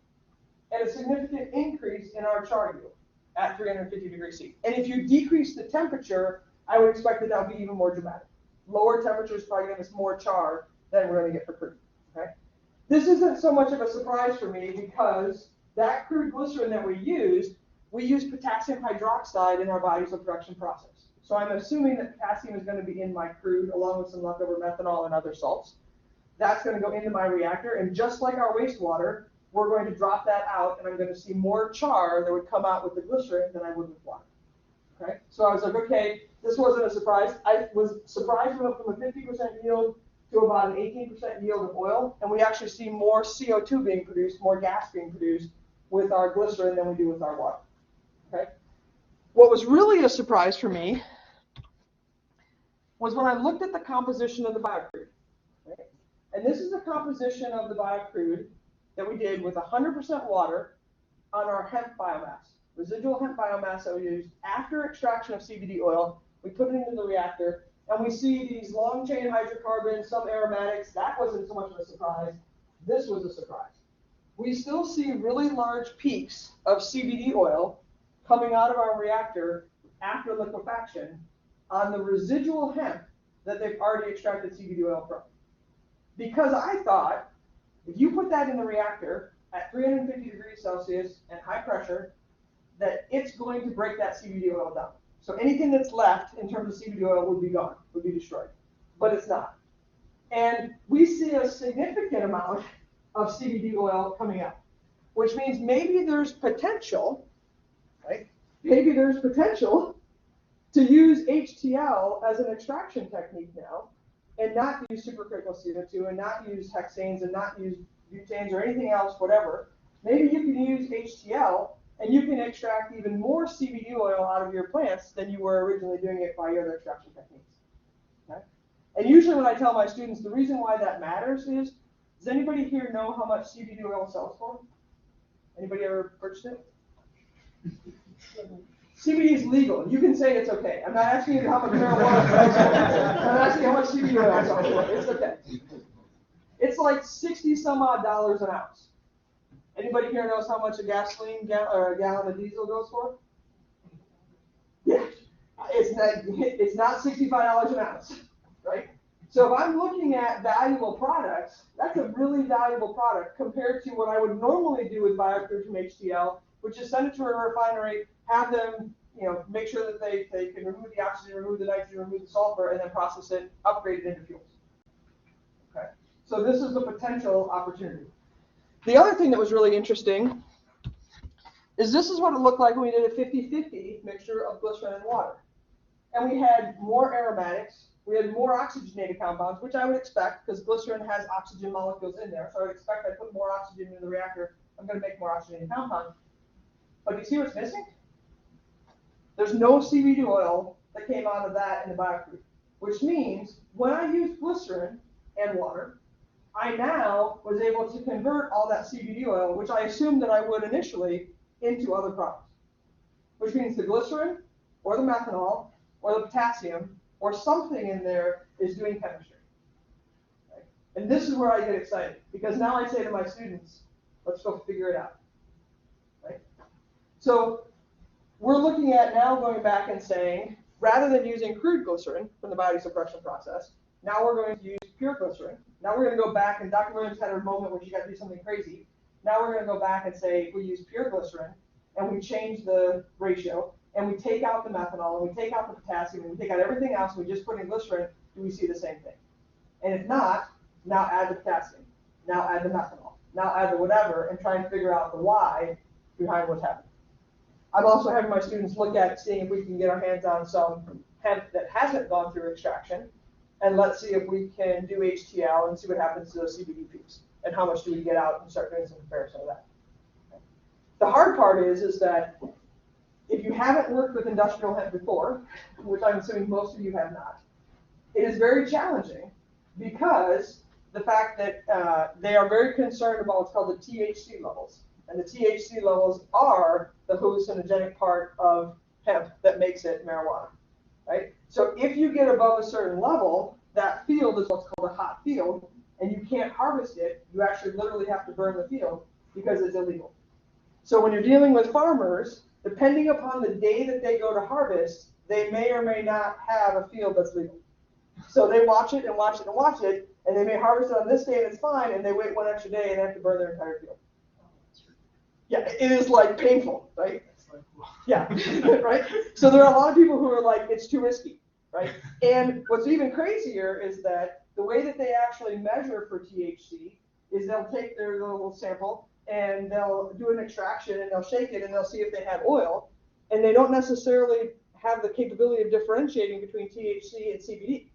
and a significant increase in our char yield at 350 degrees C. And if you decrease the temperature, I would expect that would be even more dramatic. Lower temperature is probably going to give us more char than we're going to get for crude. Okay? This isn't so much of a surprise for me because that crude glycerin that we used potassium hydroxide in our biodiesel production process. So I'm assuming that potassium is going to be in my crude along with some leftover methanol and other salts. That's going to go into my reactor, and just like our wastewater, we're going to drop that out, and I'm going to see more char that would come out with the glycerin than I would with water. Okay? So I was like, okay, this wasn't a surprise. I was surprised we went from a 50% yield to about an 18% yield of oil, and we actually see more CO2 being produced, more gas being produced with our glycerin than we do with our water. Okay? What was really a surprise for me was when I looked at the composition of the biocrude. Right? And this is the composition of the biocrude that we did with 100% water on our hemp biomass. Residual hemp biomass that we used after extraction of CBD oil. We put it into the reactor, and we see these long-chain hydrocarbons, some aromatics. That wasn't so much of a surprise. This was a surprise. We still see really large peaks of CBD oil coming out of our reactor after liquefaction on the residual hemp that they've already extracted CBD oil from. Because I thought, if you put that in the reactor at 350 degrees Celsius and high pressure, that it's going to break that CBD oil down. So anything that's left in terms of CBD oil would be gone, would be destroyed. But it's not. And we see a significant amount of CBD oil coming out, which means maybe there's potential, right? Maybe there's potential to use HTL as an extraction technique now and not use supercritical CO2 and not use hexanes and not use butanes or anything else, whatever. Maybe you can use HTL and you can extract even more CBD oil out of your plants than you were originally doing it by your other extraction techniques. Okay? And usually when I tell my students, the reason why that matters is, does anybody here know how much CBD oil sells for? Anybody ever purchased it? CBD is legal. You can say it's okay. I'm not asking you how much marijuana sells for. I'm asking how much CBD oil sells for. It's okay. It's like 60 some odd dollars an ounce. Anybody here knows how much a gasoline or a gallon of diesel goes for? Yeah, it's not $65 an ounce, right? So if I'm looking at valuable products, that's a really valuable product compared to what I would normally do with biocrude from HTL, which is send it to a refinery, have them, make sure that they can remove the oxygen, remove the nitrogen, remove the sulfur, and then process it, upgrade it into fuels. Okay, so this is the potential opportunity. The other thing that was really interesting is this is what it looked like when we did a 50-50 mixture of glycerin and water. And we had more aromatics, we had more oxygenated compounds, which I would expect because glycerin has oxygen molecules in there. So I would expect I put more oxygen into the reactor, I'm going to make more oxygenated compounds. But do you see what's missing? There's no CBD oil that came out of that in the biocrude, which means when I use glycerin and water, I now was able to convert all that CBD oil, which I assumed that I would initially, into other products. Which means the glycerin, or the methanol, or the potassium, or something in there is doing chemistry. Okay? And this is where I get excited, because now I say to my students, let's go figure it out. So we're looking at now going back and saying, rather than using crude glycerin from the biodesuppression process, now we're going to use pure glycerin. Now we're going to go back, and Dr. Williams had a moment when she got to do something crazy. Now we're going to go back and say we use pure glycerin, and we change the ratio, and we take out the methanol, and we take out the potassium, and we take out everything else, and we just put in glycerin. Do we see the same thing? And if not, now add the potassium, now add the methanol, now add the whatever, and try and figure out the why behind what's happening. I'm also having my students look at seeing if we can get our hands on some hemp that hasn't gone through extraction, and let's see if we can do HTL and see what happens to those CBD peaks, and how much do we get out, and start doing some comparison of that. The hard part is that if you haven't worked with industrial hemp before, which I'm assuming most of you have not, it is very challenging because the fact that they are very concerned about what's called the THC levels. And the THC levels are the hallucinogenic part of hemp that makes it marijuana, right? So if you get above a certain level, that field is what's called a hot field, and you can't harvest it. You actually literally have to burn the field because it's illegal. So when you're dealing with farmers, depending upon the day that they go to harvest, they may or may not have a field that's legal. So they watch it and watch it and watch it, and they may harvest it on this day and it's fine, and they wait one extra day and they have to burn their entire field. Yeah, it is like painful, right? Yeah, right? So there are a lot of people who are like, it's too risky, right? And what's even crazier is that the way that they actually measure for THC is they'll take their little sample and they'll do an extraction and they'll shake it and they'll see if they have oil, and they don't necessarily have the capability of differentiating between THC and CBD.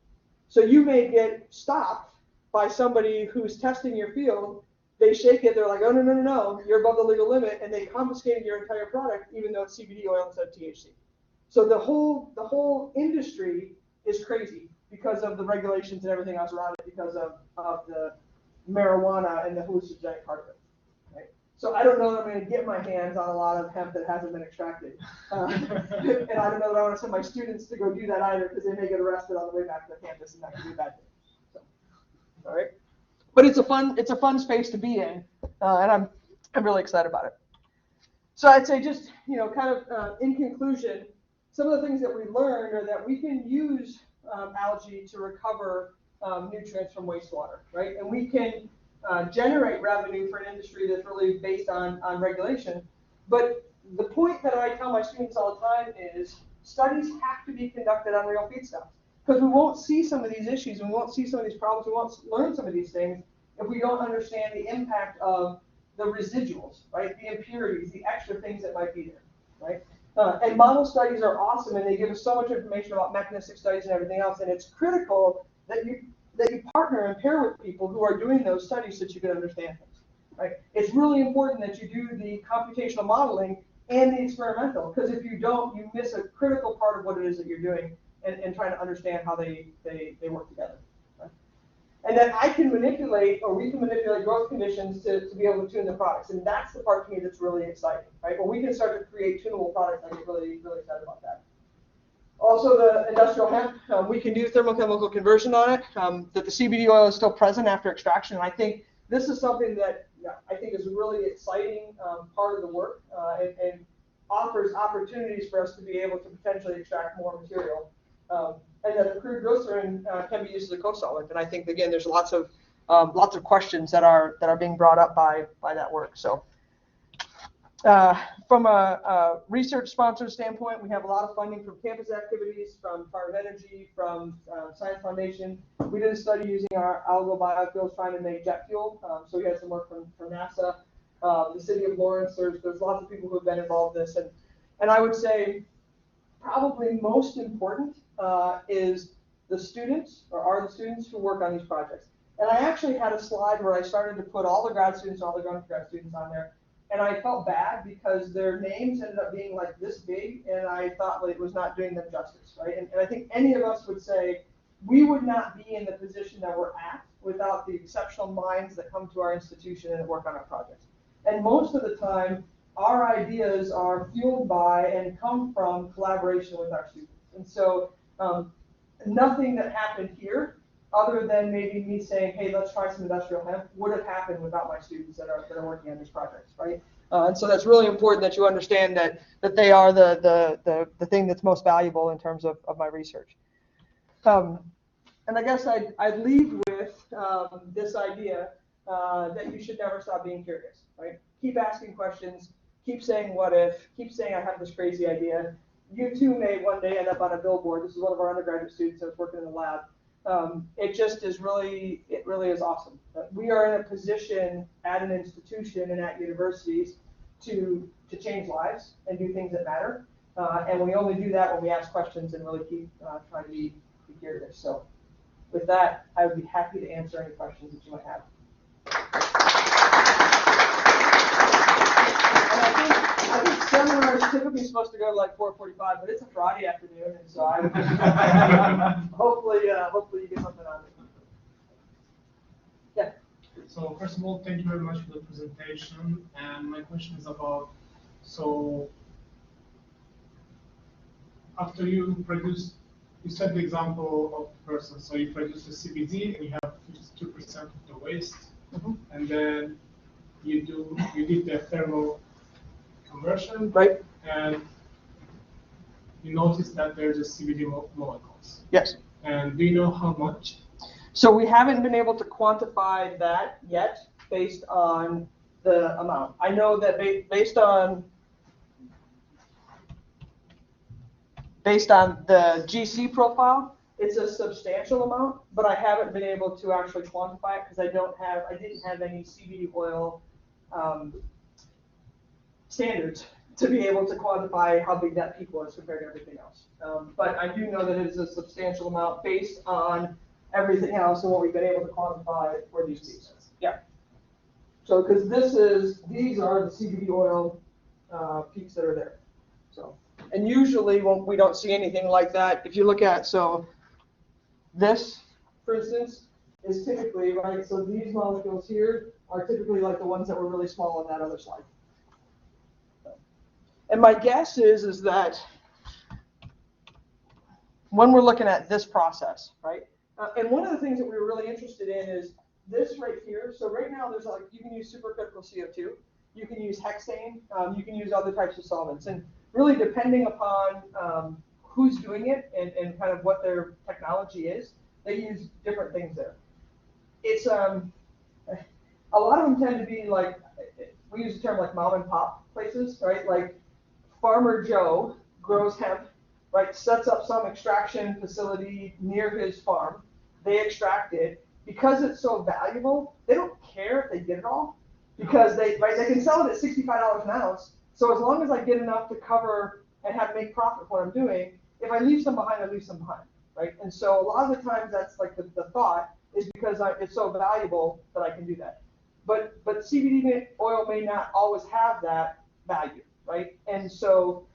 So you may get stopped by somebody who's testing your field. They shake it, they're like, oh, no, you're above the legal limit, and they confiscated your entire product, even though it's CBD oil instead of THC. So the whole industry is crazy because of the regulations and everything else around it, because of the marijuana and the hallucinogenic part of it. Right? So I don't know that I'm going to get my hands on a lot of hemp that hasn't been extracted. And I don't know that I want to send my students to go do that either, because they may get arrested on the way back to the campus, and that could be a bad thing. So, all right. But it's a fun space to be in, and I'm really excited about it. So I'd say just, kind of in conclusion, some of the things that we learned are that we can use algae to recover nutrients from wastewater, right? And we can generate revenue for an industry that's really based on regulation. But the point that I tell my students all the time is studies have to be conducted on real feedstocks. Because we won't see some of these issues, and we won't see some of these problems, we won't learn some of these things if we don't understand the impact of the residuals, right? The impurities, the extra things that might be there, right? And model studies are awesome, and they give us so much information about mechanistic studies and everything else, and it's critical that you partner and pair with people who are doing those studies so that you can understand things, right? It's really important that you do the computational modeling and the experimental, because if you don't, you miss a critical part of what it is that you're doing. And trying to understand how they work together. Right? And then I can manipulate, or we can manipulate growth conditions to be able to tune the products. And that's the part to me that's really exciting. Right? When we can start to create tunable products, I get really, really excited about that. Also, the industrial hemp, we can do thermochemical conversion on it, that the CBD oil is still present after extraction. And I think this is something that I think is a really exciting part of the work, and offers opportunities for us to be able to potentially extract more material. And that the crude glycerin can be used as a co-solvent, and I think again there's lots of questions that are being brought up by that work. So from a research sponsor standpoint, we have a lot of funding from campus activities, from Department of Energy, from Science Foundation. We did a study using our algal biofuels trying to make jet fuel. So we had some work from NASA, the city of Lawrence. There's lots of people who have been involved in this, and I would say probably most important is the students, or are the students who work on these projects. And I actually had a slide where I started to put all the grad students, all the undergrad students on there, and I felt bad because their names ended up being like this big, and I thought it was not doing them justice, right? And I think any of us would say we would not be in the position that we're at without the exceptional minds that come to our institution and work on our projects. And most of the time, our ideas are fueled by and come from collaboration with our students. And so nothing that happened here, other than maybe me saying, hey, let's try some industrial hemp, would have happened without my students that are working on these projects, right? And so that's really important that you understand that they are the thing that's most valuable in terms of my research. And I guess I'd leave with this idea that you should never stop being curious, right? Keep asking questions, keep saying what if, keep saying I have this crazy idea. You too may one day end up on a billboard. This is one of our undergraduate students that was working in the lab. It just is really, it really is awesome. We are in a position at an institution and at universities to change lives and do things that matter. And we only do that when we ask questions and really keep trying to be curious. So with that, I would be happy to answer any questions that you might have. I think seminar is typically supposed to go to like 4:45, but it's a Friday afternoon, and so hopefully you get something out of it. Yeah. So first of all, thank you very much for the presentation. And my question is about, so after you produce, you set the example of the person. So you produce a CBD and you have 52% of the waste, and then you did the thermal conversion, right? And you notice that there's a CBD molecules. Yes. And do you know how much? So we haven't been able to quantify that yet based on the amount. I know that based on the GC profile, it's a substantial amount, but I haven't been able to actually quantify it because I didn't have any CBD oil standards to be able to quantify how big that peak was compared to everything else. But I do know that it is a substantial amount based on everything else and what we've been able to quantify for these peaks. Yeah. So because these are the CBD oil peaks that are there. So, and usually we don't see anything like that. If you look at, so this, for instance, is typically, right, so these molecules here are typically like the ones that were really small on that other slide. And my guess is that when we're looking at this process, right, and one of the things that we were really interested in is this right here. So right now there's like, you can use supercritical CO2, you can use hexane, you can use other types of solvents. And really depending upon who's doing it and kind of what their technology is, they use different things there. It's, a lot of them tend to be like, we use the term like mom and pop places, right? Like Farmer Joe grows hemp, right? Sets up some extraction facility near his farm. They extract it. Because it's so valuable, they don't care if they get it all because they can sell it at $65 an ounce. So as long as I get enough to cover and make profit for what I'm doing, if I leave some behind, I leave some behind, right? And so a lot of the times that's like the thought is because it's so valuable that I can do that. But CBD oil may not always have that value, right? And so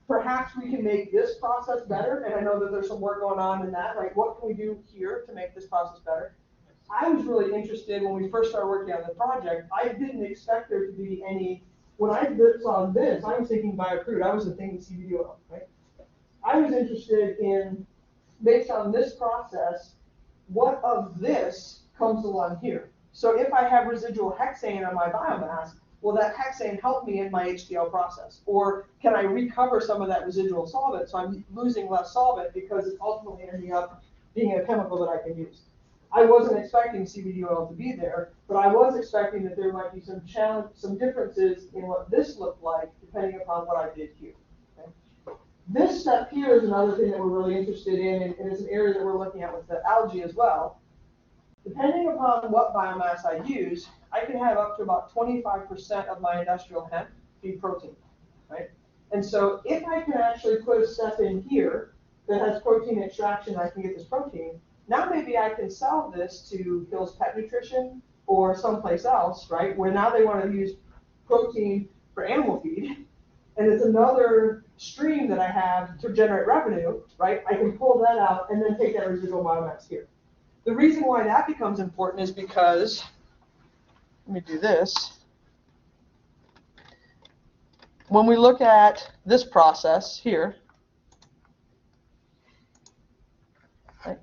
perhaps we can make this process better. And I know that there's some work going on in that, right? What can we do here to make this process better? I was really interested when we first started working on the project. I didn't expect there to be any, when I saw this, I was thinking biocrude. I wasn't thinking CBD oil, right? I was interested in, based on this process, what of this comes along here? So if I have residual hexane on my biomass, will that hexane help me in my HDL process? Or can I recover some of that residual solvent so I'm losing less solvent because it's ultimately ending up being a chemical that I can use? I wasn't expecting CBD oil to be there, but I was expecting that there might be some differences in what this looked like depending upon what I did here. Okay? This step here is another thing that we're really interested in, and it's an area that we're looking at with the algae as well. Depending upon what biomass I use, I can have up to about 25% of my industrial hemp be protein, right? And so if I can actually put a step in here that has protein extraction, I can get this protein. Now maybe I can sell this to Hill's Pet Nutrition or someplace else, right? Where now they want to use protein for animal feed. And it's another stream that I have to generate revenue, right? I can pull that out and then take that residual biomass here. The reason why that becomes important is because, let me do this. When we look at this process here, right,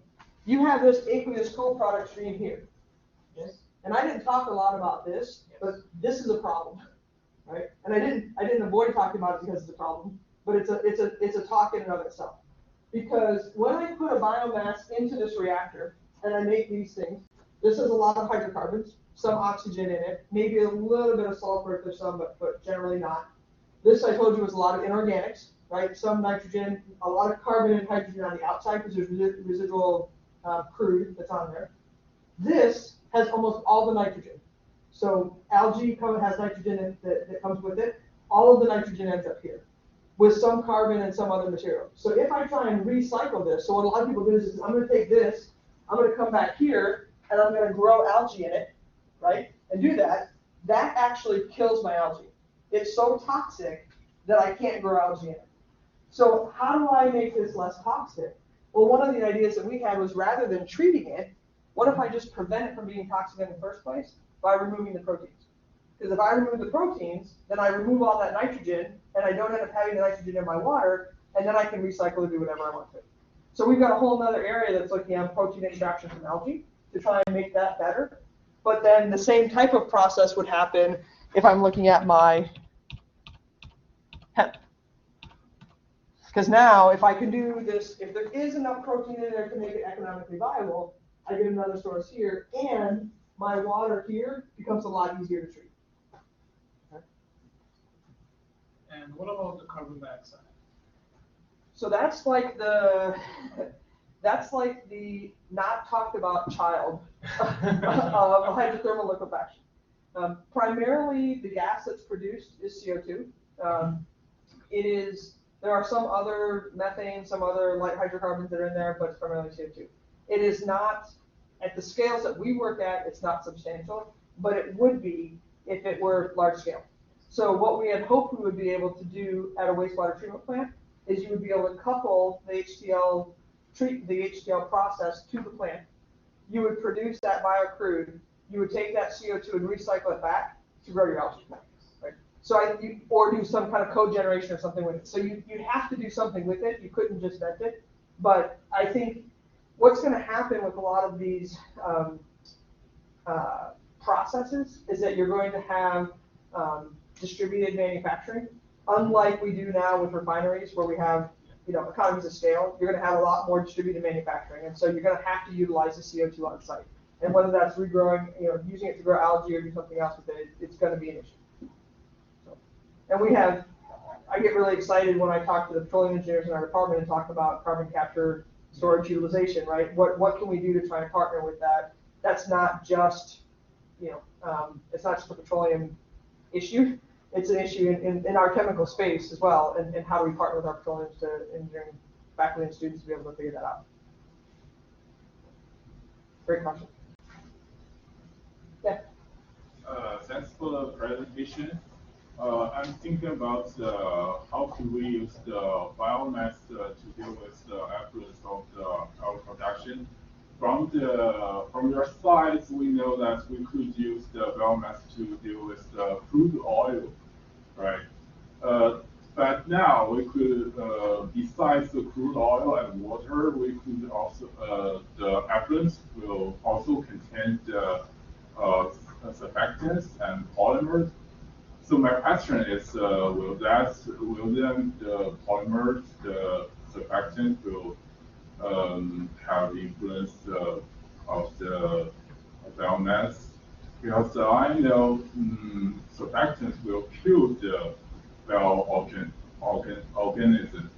you have this aqueous coproduct stream here. Yes. And I didn't talk a lot about this, but this is a problem. right? And I didn't avoid talking about it because it's a problem, but it's a talk in and of itself. Because when I put a biomass into this reactor and I make these things, this has a lot of hydrocarbons, some oxygen in it, maybe a little bit of sulfur if there's some, but generally not. This, I told you, was a lot of inorganics, right? Some nitrogen, a lot of carbon and hydrogen on the outside because there's residual crude that's on there. This has almost all the nitrogen. So algae has nitrogen that comes with it. All of the nitrogen ends up here with some carbon and some other material. So if I try and recycle this, so what a lot of people do is I'm going to take this, I'm going to come back here, and I'm going to grow algae in it, right? And do that. That actually kills my algae. It's so toxic that I can't grow algae in it. So how do I make this less toxic? Well, one of the ideas that we had was rather than treating it, what if I just prevent it from being toxic in the first place by removing the proteins? Because if I remove the proteins, then I remove all that nitrogen, and I don't end up having the nitrogen in my water, and then I can recycle and do whatever I want to. So we've got a whole other area that's looking at protein extraction from algae to try and make that better. But then the same type of process would happen if I'm looking at my hemp. Because now, if I can do this, if there is enough protein in there to make it economically viable, I get another source here, and my water here becomes a lot easier to treat. Okay. And what about the carbon dioxide? So that's like the not talked about child of hydrothermal liquefaction. Primarily, the gas that's produced is CO2. There are some other methane, some other light hydrocarbons that are in there, but it's primarily CO2. It is not, at the scales that we work at, it's not substantial, but it would be if it were large scale. So what we had hoped we would be able to do at a wastewater treatment plant is you would be able to couple the HTL process to the plant. You would produce that biocrude, you would take that CO2 and recycle it back to grow your algae. Right? So or do some kind of cogeneration or something with it. So you'd have to do something with it. You couldn't just vent it. But I think what's going to happen with a lot of these processes is that you're going to have distributed manufacturing, unlike we do now with refineries where we have economies of scale. You're going to have a lot more distributed manufacturing, and so you're going to have to utilize the CO2 on site. And whether that's regrowing, using it to grow algae or do something else with it, it's going to be an issue. So, and I get really excited when I talk to the petroleum engineers in our department and talk about carbon capture, storage, utilization, right? What can we do to try and partner with that? That's not just, it's not just a petroleum issue. It's an issue in our chemical space as well, and how do we partner with our petroleum engineering faculty and students to be able to figure that out. Great question. Yeah. Thanks for the presentation. I'm thinking about how can we use the biomass to deal with the effluents of the our production. From your slides, we know that we could use the biomass to deal with the crude oil, right? But now we could, besides the crude oil and water, we could also the effluents will also contain the surfactants and polymers. So my question is, will then the polymers, the surfactants will have the influence of the biomass? Because I know surfactants will kill the organism.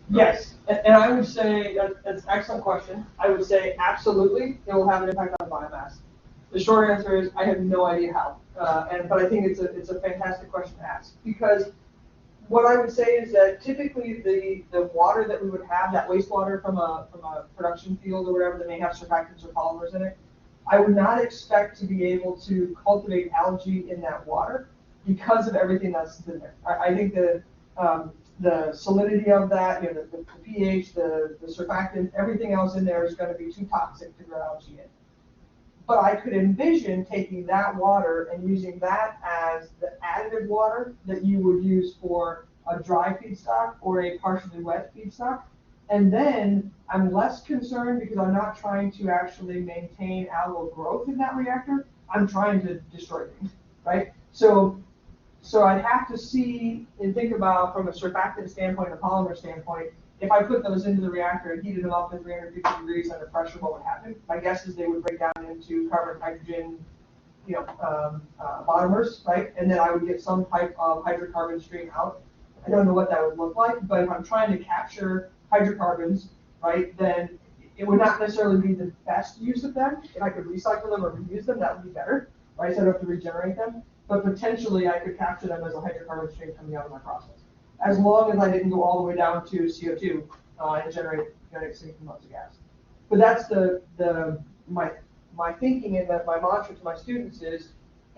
Yes, and I would say that's an excellent question. I would say absolutely it will have an impact on biomass. The short answer is I have no idea how, but I think it's a fantastic question to ask, because what I would say is that typically the water that we would have, that wastewater from a production field or whatever that may have surfactants or polymers in it, I would not expect to be able to cultivate algae in that water because of everything that's in there. I think the solidity of that, the pH, the surfactant, everything else in there is going to be too toxic to grow algae in. But I could envision taking that water and using that as the additive water that you would use for a dry feedstock or a partially wet feedstock. And then I'm less concerned because I'm not trying to actually maintain algal growth in that reactor. I'm trying to destroy things, right? So So I'd have to see and think about from a surfactant standpoint, a polymer standpoint, if I put those into the reactor and heated them up to 350 degrees under pressure, what would happen? My guess is they would break down into carbon, hydrogen, monomers, right? And then I would get some type of hydrocarbon stream out. I don't know what that would look like, but if I'm trying to capture hydrocarbons, right, then it would not necessarily be the best use of them. If I could recycle them or reuse them, that would be better, right? So I don't have to regenerate them. But potentially I could capture them as a hydrocarbon stream coming out of my process, as long as I didn't go all the way down to CO2 and generate significant amounts of gas. But that's my thinking, and that my mantra to my students is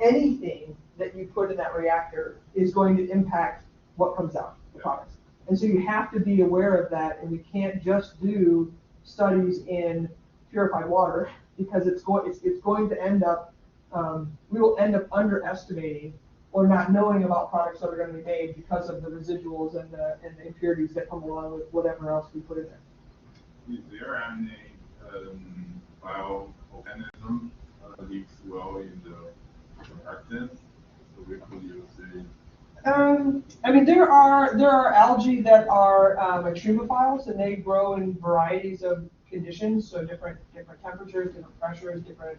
anything that you put in that reactor is going to impact what comes out, the products. And so you have to be aware of that, and we can't just do studies in purified water, because it's going to end up, we will end up underestimating or not knowing about products that are going to be made because of the residuals and the impurities that come along with whatever else we put in there. Is there any bioorganism lives well in the surfactants, so we could use it? I mean, there are algae that are extremophiles, and they grow in varieties of conditions, so different temperatures, different pressures, different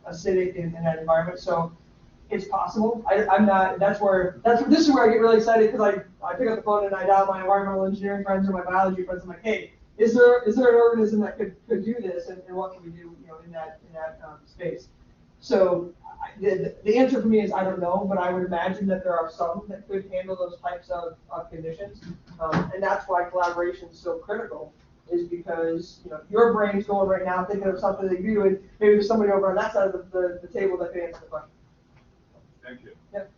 acidic in that environment. So it's possible. I'm not. This is where I get really excited, because I pick up the phone and I dial my environmental engineering friends or my biology friends. I'm like, hey, is there an organism that could do this, and what can we do, in that space? So the answer for me is I don't know, but I would imagine that there are some that could handle those types of conditions, and that's why collaboration is so critical. Is because your brain's going right now thinking of something that you do, and maybe there's somebody over on that side of the table that can answer the question. Thank you. Yep.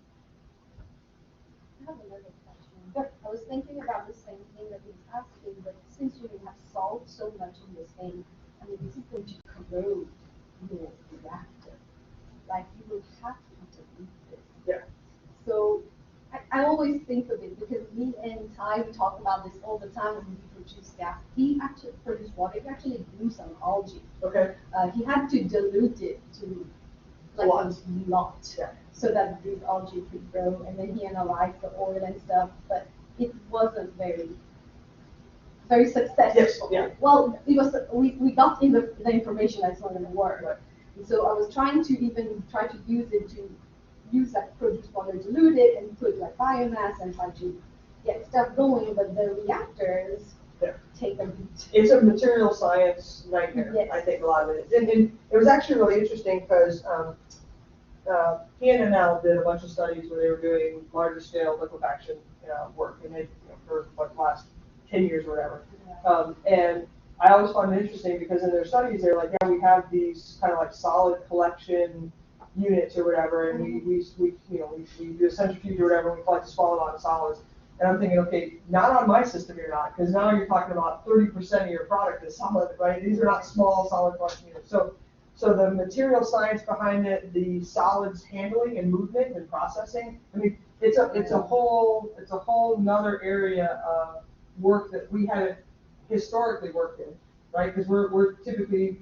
I have another question. I was thinking about the same thing that he was asking, but since you have salt so much in this thing, I mean, this is going to corrode your reactor. Like, you will have to delete this. Yeah. So I always think of it, because me and Ty, we talk about this all the time when we produce gas. He actually produced water. He actually grew some algae. Okay. He had to dilute it to like a lot, Yeah. so that these algae could grow, and then he analyzed the oil and stuff, but it wasn't very successful. Yes, yeah. Well, it was, we got in the information that's not going to work. Right. And so I was trying to use it to use that produce water, dilute it, and put like biomass and try to get stuff going, but the reactors take a beat. It's a material science nightmare. Yes. I think a lot of it is. And it was actually really interesting because Al did a bunch of studies where they were doing larger scale liquefaction work, and they for the last 10 years or whatever. And I always found it interesting because in their studies they're like, yeah, we have these kind of like solid collection units or whatever, and we do a centrifuge or whatever, and we collect a small amount of solids. And I'm thinking, okay, not on my system you're not, because now you're talking about 30% of your product is solid, right? These are not small solid collection units. So the material science behind it, the solids handling and movement and processing, I mean, it's a whole nother area of work that we haven't historically worked in, right? Because we're typically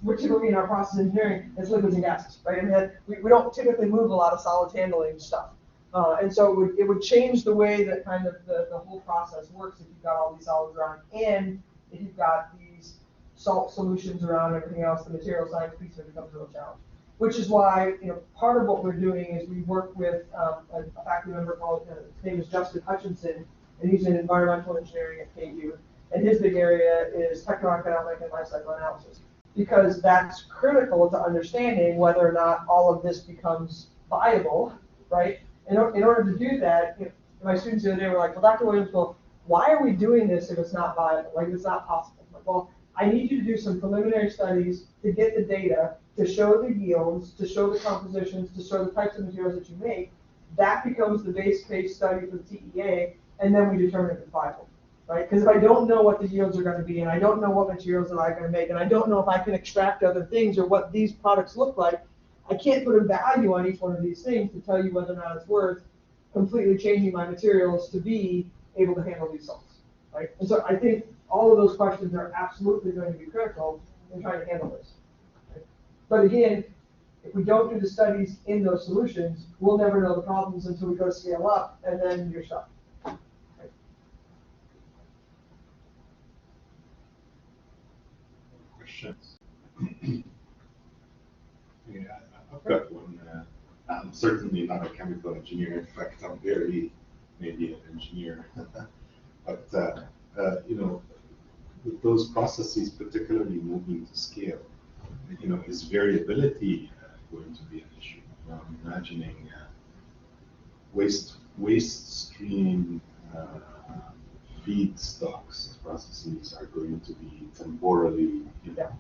in our process engineering, it's liquids and gases, right? I mean, we don't typically move a lot of solids handling stuff. And so it would change the way that kind of the whole process works if you've got all these solids around, and if you've got these salt solutions around and everything else, the material science piece of it becomes a real challenge. Which is why, part of what we're doing is we work with a faculty member called, his name is Justin Hutchinson, and he's in environmental engineering at KU. And his big area is techno-economic and life cycle analysis, because that's critical to understanding whether or not all of this becomes viable, right? In order to do that, my students the other day were like, well, Dr. Williams, well, why are we doing this if it's not viable? Like, it's not possible. I'm like, well, I need you to do some preliminary studies to get the data, to show the yields, to show the compositions, to show the types of materials that you make. That becomes the base case study for the TEA, and then we determine if it's viable, right? Because if I don't know what the yields are going to be, and I don't know what materials that I'm going to make, and I don't know if I can extract other things or what these products look like, I can't put a value on each one of these things to tell you whether or not it's worth completely changing my materials to be able to handle these salts, right? And so I think all of those questions are absolutely going to be critical in trying to handle this. Right? But again, If we don't do the studies in those solutions, we'll never know the problems until we go to scale up, and then you're stuck. Questions? Yeah, I've got one. I'm certainly not a chemical engineer. In fact, I'm barely maybe an engineer. But you know, with those processes, particularly moving to scale, you know, is variability going to be an issue? I'm imagining waste stream feedstocks processes are going to be temporally, you know,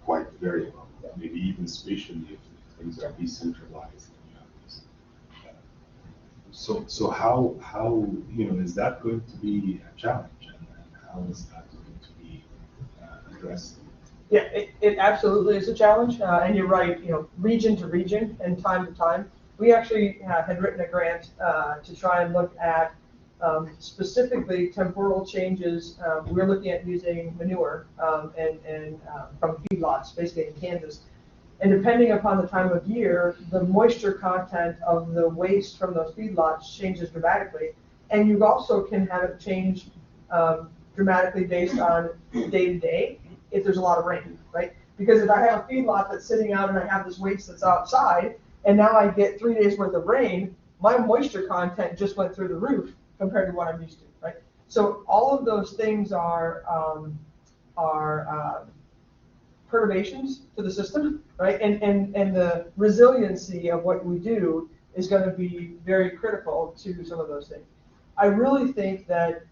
quite variable, maybe even spatially if things are decentralized. You know, so how you know, is that going to be a challenge, and how is that going to be addressed? Yeah, it absolutely is a challenge, and you're right. You know, region to region and time to time. We actually had written a grant to try and look at specifically temporal changes. We're looking at using manure and from feedlots, basically in Kansas. And depending upon the time of year, the moisture content of the waste from those feedlots changes dramatically. And you also can have it change dramatically based on day to day if there's a lot of rain, right? Because if I have a feedlot that's sitting out and I have this waste that's outside, and now I get 3 days worth of rain, my moisture content just went through the roof compared to what I'm used to, right? So all of those things are perturbations to the system, right? And the resiliency of what we do is going to be very critical to some of those things. I really think that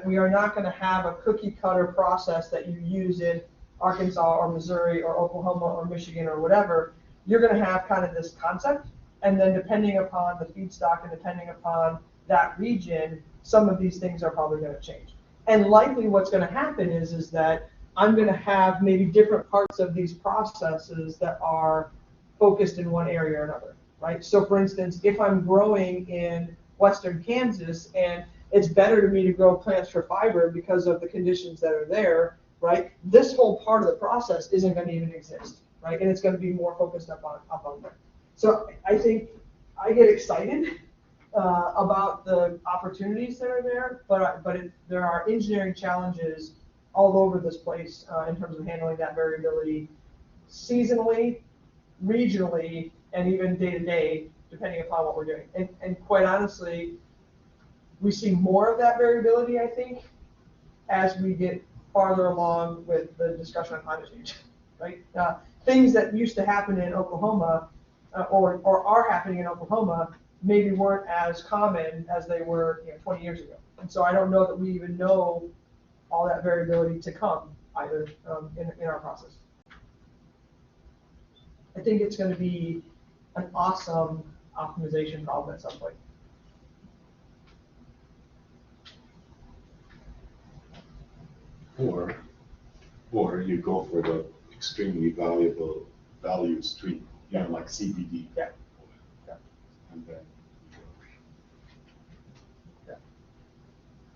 we are not going to have a cookie cutter process that you use in Arkansas or Missouri or Oklahoma or Michigan or whatever. You're going to have kind of this concept, and then depending upon the feedstock and depending upon that region, some of these things are probably going to change. And likely what's going to happen is that I'm going to have maybe different parts of these processes that are focused in one area or another, right? So for instance, if I'm growing in western Kansas and it's better to me to grow plants for fiber because of the conditions that are there, right? This whole part of the process isn't going to even exist, right? And it's going to be more focused up on there. So I think I get excited about the opportunities that are there, but there are engineering challenges all over this place in terms of handling that variability seasonally, regionally, and even day to day, depending upon what we're doing. And quite honestly, we see more of that variability, I think, as we get farther along with the discussion on climate change, right? Things that used to happen in Oklahoma or are happening in Oklahoma maybe weren't as common as they were 20 years ago. And so I don't know that we even know all that variability to come either in our process. I think it's going to be an awesome optimization problem at some point. Or you go for the extremely valuable value stream, you know, like CBD. Yeah. And then,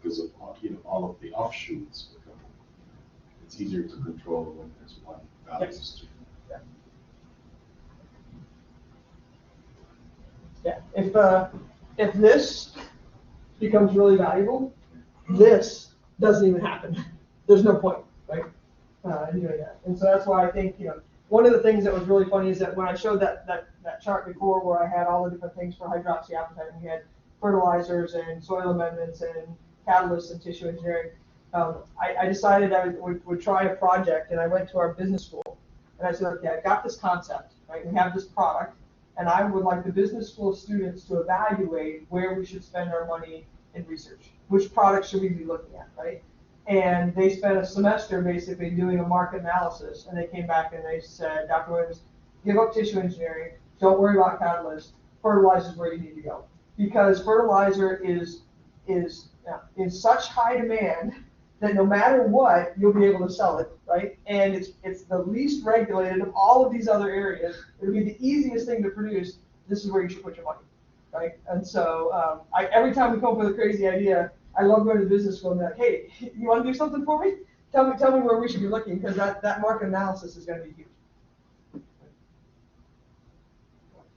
because of all of the offshoots, it's easier to control when there's one value stream. Yeah. If this becomes really valuable, this doesn't even happen. There's no point, right? In doing that. And so that's why I think, one of the things that was really funny is that when I showed that chart before where I had all the different things for hydroxyapatite, and we had fertilizers and soil amendments and catalysts and tissue engineering, I decided I would try a project, and I went to our business school, and I said, okay, I've got this concept, right? We have this product, and I would like the business school students to evaluate where we should spend our money in research. Which products should we be looking at, right? And they spent a semester basically doing a market analysis, and they came back and they said, Dr. Williams, give up tissue engineering, don't worry about catalyst, fertilizer is where you need to go. Because fertilizer is in such high demand that no matter what, you'll be able to sell it, right? And it's the least regulated of all of these other areas. It'll be the easiest thing to produce. This is where you should put your money, right? And so every time we come up with a crazy idea, I love going to the business school and be like, hey, you want to do something for me? Tell me where we should be looking, because that market analysis is going to be huge.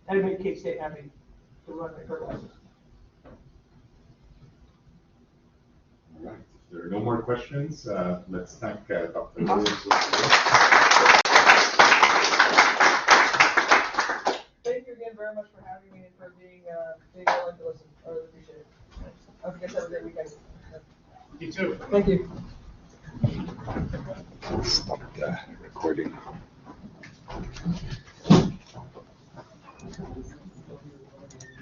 and make Cape State happy to run the fertilizer. All right, if there are no more questions, let's thank Dr. Williams. Thank you again very much for having me and for being willing to listen. I really appreciate it. I hope you guys have a great weekend. You too. Thank you. Stop the recording.